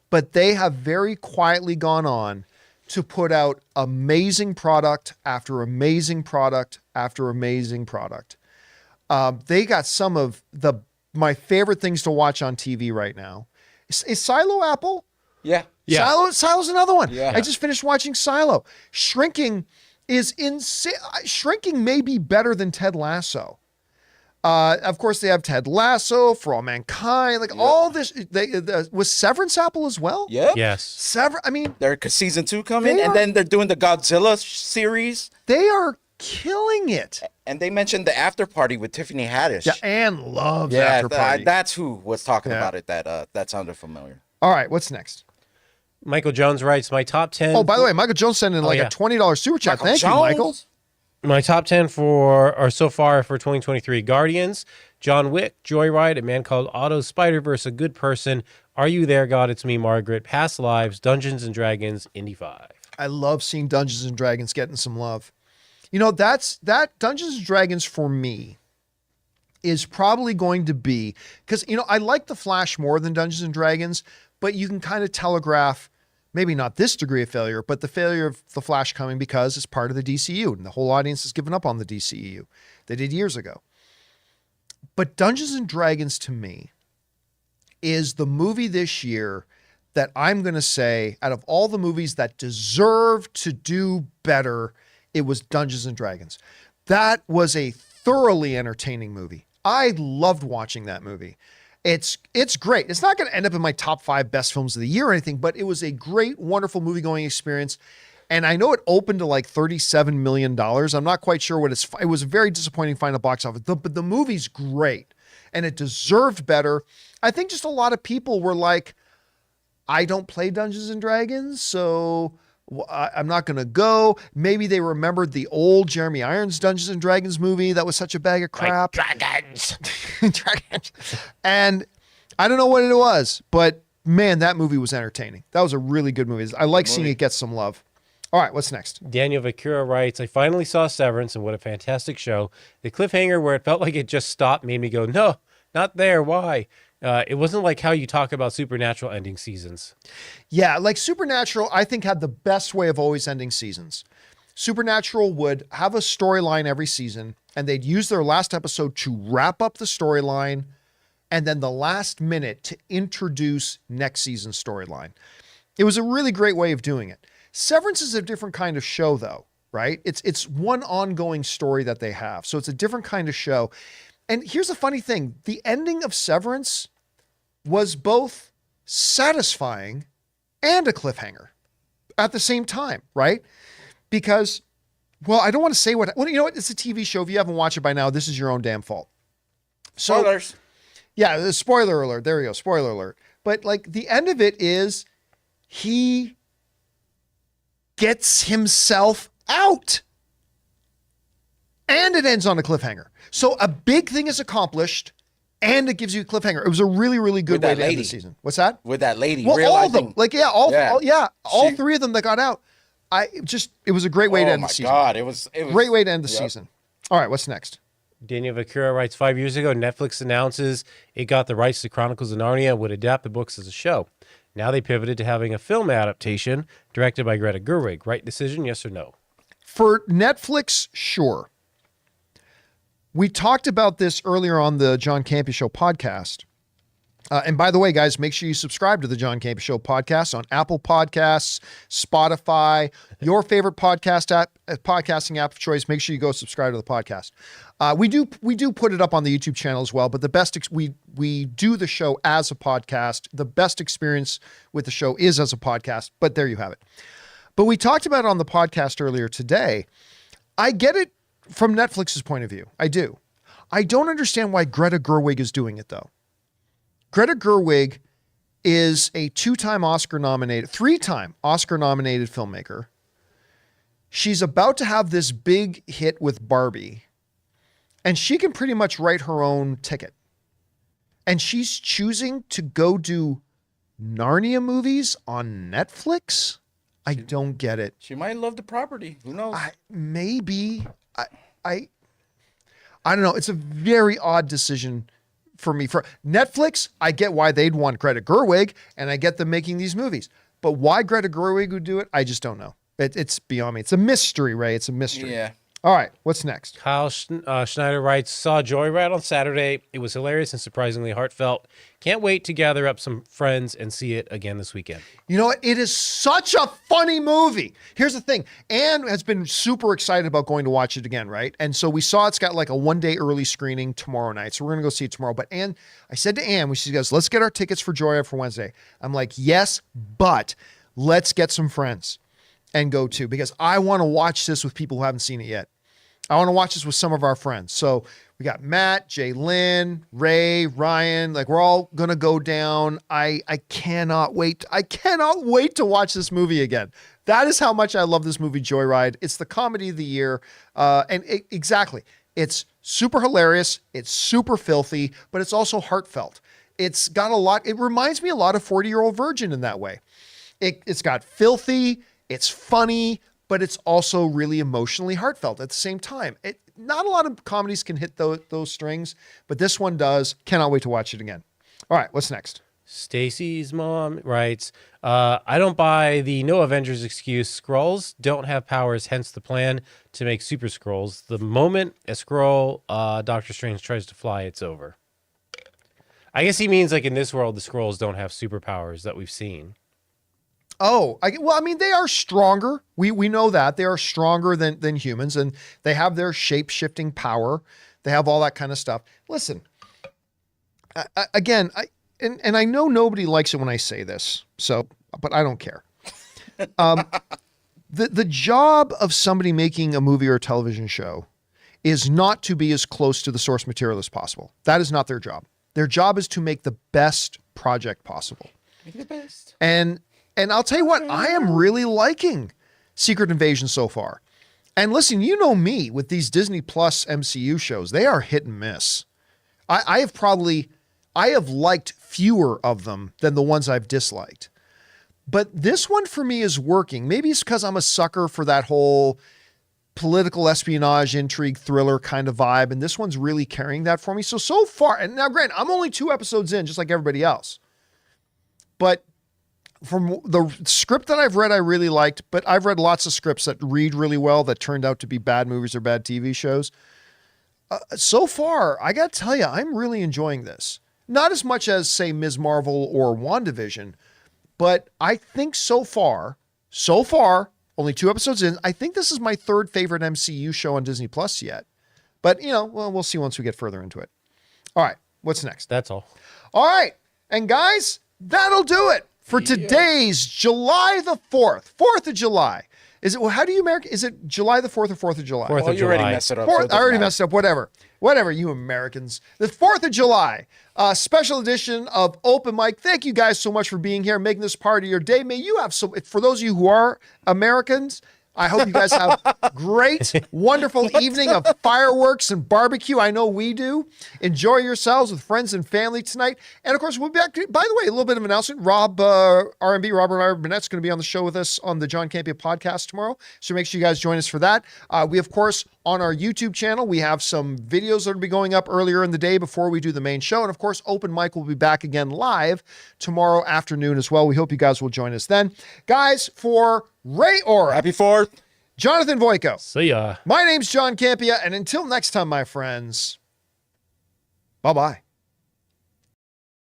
But they have very quietly gone on to put out amazing product after amazing product after amazing product. They got some of my favorite things to watch on TV right now. Is Silo Apple? Yeah. Yeah. Silo's another one. Yeah. I just finished watching Silo. Shrinking is insane. Shrinking may be better than Ted Lasso. Of course, they have Ted Lasso, For All Mankind, like all this. Was Severance Apple as well? Yep. Yes. I mean, They're season 2 coming, and then they're doing the Godzilla series. they are killing it. And they mentioned the after party with Tiffany Haddish. Yeah, Anne loves Yeah, After Party. that's who was talking Yeah. about it. That sounded familiar. All right, what's next? Michael Jones writes, my top 10. Oh, by the way, Michael Jones sent in like yeah. a $20 super chat. Michael Thank you, Jones? Michael. My top 10 so far for 2023: Guardians, John Wick, Joyride, A Man Called Otto, Spider-Verse, A Good Person, Are You There, God? It's Me, Margaret, Past Lives, Dungeons and Dragons, Indy 5. I love seeing Dungeons and Dragons getting some love. You know, that Dungeons and Dragons for me is probably going to be, because, you know, I like the Flash more than Dungeons and Dragons, but you can kind of telegraph, maybe not this degree of failure, but the failure of the Flash coming because it's part of the DCU and the whole audience has given up on the DCEU. They did years ago. But Dungeons and Dragons to me is the movie this year that I'm going to say, out of all the movies that deserve to do better, it was Dungeons and Dragons. That was a thoroughly entertaining movie. I loved watching that movie. It's great. It's not going to end up in my top 5 best films of the year or anything, but it was a great, wonderful movie-going experience. And I know it opened to like $37 million. I'm not quite sure what it was a very disappointing final box office, but the movie's great and it deserved better. I think just a lot of people were like, I don't play Dungeons and Dragons, so I'm not going to go. Maybe they remembered the old Jeremy Irons Dungeons and Dragons movie that was such a bag of crap. Like dragons. Dragons. And I don't know what it was, but man, that movie was entertaining. That was a really good movie. I like seeing it get some love. All right, what's next? Daniel Vakura writes, I finally saw Severance, and what a fantastic show. The cliffhanger where it felt like it just stopped made me go, no, not there. Why? It wasn't like how you talk about Supernatural ending seasons. Yeah, like Supernatural, I think, had the best way of always ending seasons. Supernatural would have a storyline every season, and they'd use their last episode to wrap up the storyline, and then the last minute to introduce next season's storyline. It was a really great way of doing it. Severance is a different kind of show, though, right? It's one ongoing story that they have, so it's a different kind of show. And here's the funny thing. The ending of Severance was both satisfying and a cliffhanger at the same time, right? Because, well, I don't want to say what, you know what? It's a TV show. If you haven't watched it by now, this is your own damn fault. So, Spoilers. Yeah, the spoiler alert. There we go. Spoiler alert. But like the end of it is he gets himself out. And it ends on a cliffhanger. So a big thing is accomplished and it gives you a cliffhanger. It was a really, really good way to end the season. What's that? With that lady. Well, all of realizing, them. Like, yeah, all 3 of them that got out. It was a great way to end the season. Oh my God, it was Great way to end the season. All right, what's next? Daniel Vakura writes, 5 years ago, Netflix announces it got the rights to Chronicles of Narnia and would adapt the books as a show. Now they pivoted to having a film adaptation directed by Greta Gerwig. Right decision, yes or no? For Netflix, sure. We talked about this earlier on the John Campea Show podcast. And by the way, guys, make sure you subscribe to the John Campea Show podcast on Apple Podcasts, Spotify, your favorite podcasting app of choice. Make sure you go subscribe to the podcast. We do put it up on the YouTube channel as well, but the best we do the show as a podcast. The best experience with the show is as a podcast, but there you have it. But we talked about it on the podcast earlier today. I get it from Netflix's point of view. I do. I don't understand why Greta Gerwig is doing it, though. Greta Gerwig is a 3-time Oscar nominated filmmaker. She's about to have this big hit with Barbie, and she can pretty much write her own ticket. And she's choosing to go do Narnia movies on Netflix? I don't get it. She might love the property. Who knows? Maybe. I don't know. It's a very odd decision for me. For Netflix, I get why they'd want Greta Gerwig, and I get them making these movies. But why Greta Gerwig would do it, I just don't know. It's beyond me. It's a mystery, Ray. It's a mystery. Yeah. All right, what's next? Kyle Schneider writes, saw Joyride on Saturday. It was hilarious and surprisingly heartfelt. Can't wait to gather up some friends and see it again this weekend. You know what? It is such a funny movie. Here's the thing. Anne has been super excited about going to watch it again, right? And so we saw it's got like a 1-day early screening tomorrow night. So we're going to go see it tomorrow. But Anne, I said to Anne, she goes, let's get our tickets for Joyride for Wednesday. I'm like, yes, but let's get some friends and go too, because I want to watch this with people who haven't seen it yet. I want to watch this with some of our friends. So we got Matt, Jay Lynn, Ray, Ryan. Like, we're all going to go down. I cannot wait. I cannot wait to watch this movie again. That is how much I love this movie, Joyride. It's the comedy of the year. Exactly. It's super hilarious. It's super filthy, but it's also heartfelt. It's got a lot. It reminds me a lot of 40-Year-Old Virgin in that way. It's got filthy. It's funny, but it's also really emotionally heartfelt at the same time. Not a lot of comedies can hit those strings, but this one does. Cannot wait to watch it again. All right, what's next? Stacy's mom writes, I don't buy the no Avengers excuse. Skrulls don't have powers, hence the plan to make super Skrulls. The moment a Skrull, Doctor Strange tries to fly, it's over. I guess he means like in this world, the Skrulls don't have superpowers that we've seen. Oh, they are stronger. We know that they are stronger than humans, and they have their shape-shifting power. They have all that kind of stuff. Listen, again, I know nobody likes it when I say this, but I don't care. The job of somebody making a movie or a television show is not to be as close to the source material as possible. That is not their job. Their job is to make the best project possible. Make the best. And I'll tell you what, I am really liking Secret Invasion so far. And listen, you know me with these Disney Plus MCU shows, they are hit and miss. I have liked fewer of them than the ones I've disliked. But this one for me is working. Maybe it's because I'm a sucker for that whole political espionage, intrigue, thriller kind of vibe. And this one's really carrying that for me. So far, and now granted, I'm only 2 episodes in, just like everybody else. But from the script that I've read, I really liked, but I've read lots of scripts that read really well that turned out to be bad movies or bad TV shows. So far, I got to tell you, I'm really enjoying this. Not as much as, say, Ms. Marvel or WandaVision, but I think so far, only 2 episodes in, I think this is my 3rd favorite MCU show on Disney Plus yet. But, we'll see once we get further into it. All right, what's next? That's all. All right, and guys, that'll do it for today's July the 4th, 4th of July. Is it July the 4th or 4th of July? 4th of You already July. messed it up. I already messed up. Whatever, you Americans. The 4th of July, special edition of Open Mic. Thank you guys so much for being here, making this part of your day. May you have for those of you who are Americans, I hope you guys have great, wonderful evening of fireworks and barbecue. I know we do. Enjoy yourselves with friends and family tonight. And of course, we'll be back. By the way, a little bit of an announcement. Robert Burnett's going to be on the show with us on the John Campea podcast tomorrow. So make sure you guys join us for that. We, of course, on our YouTube channel, we have some videos that will be going up earlier in the day before we do the main show. And of course, Open Mic will be back again live tomorrow afternoon as well. We hope you guys will join us then. Guys, for Ray Orr, Happy 4th. Jonathan Voico. See ya. My name's John Campea, and until next time, my friends, bye-bye.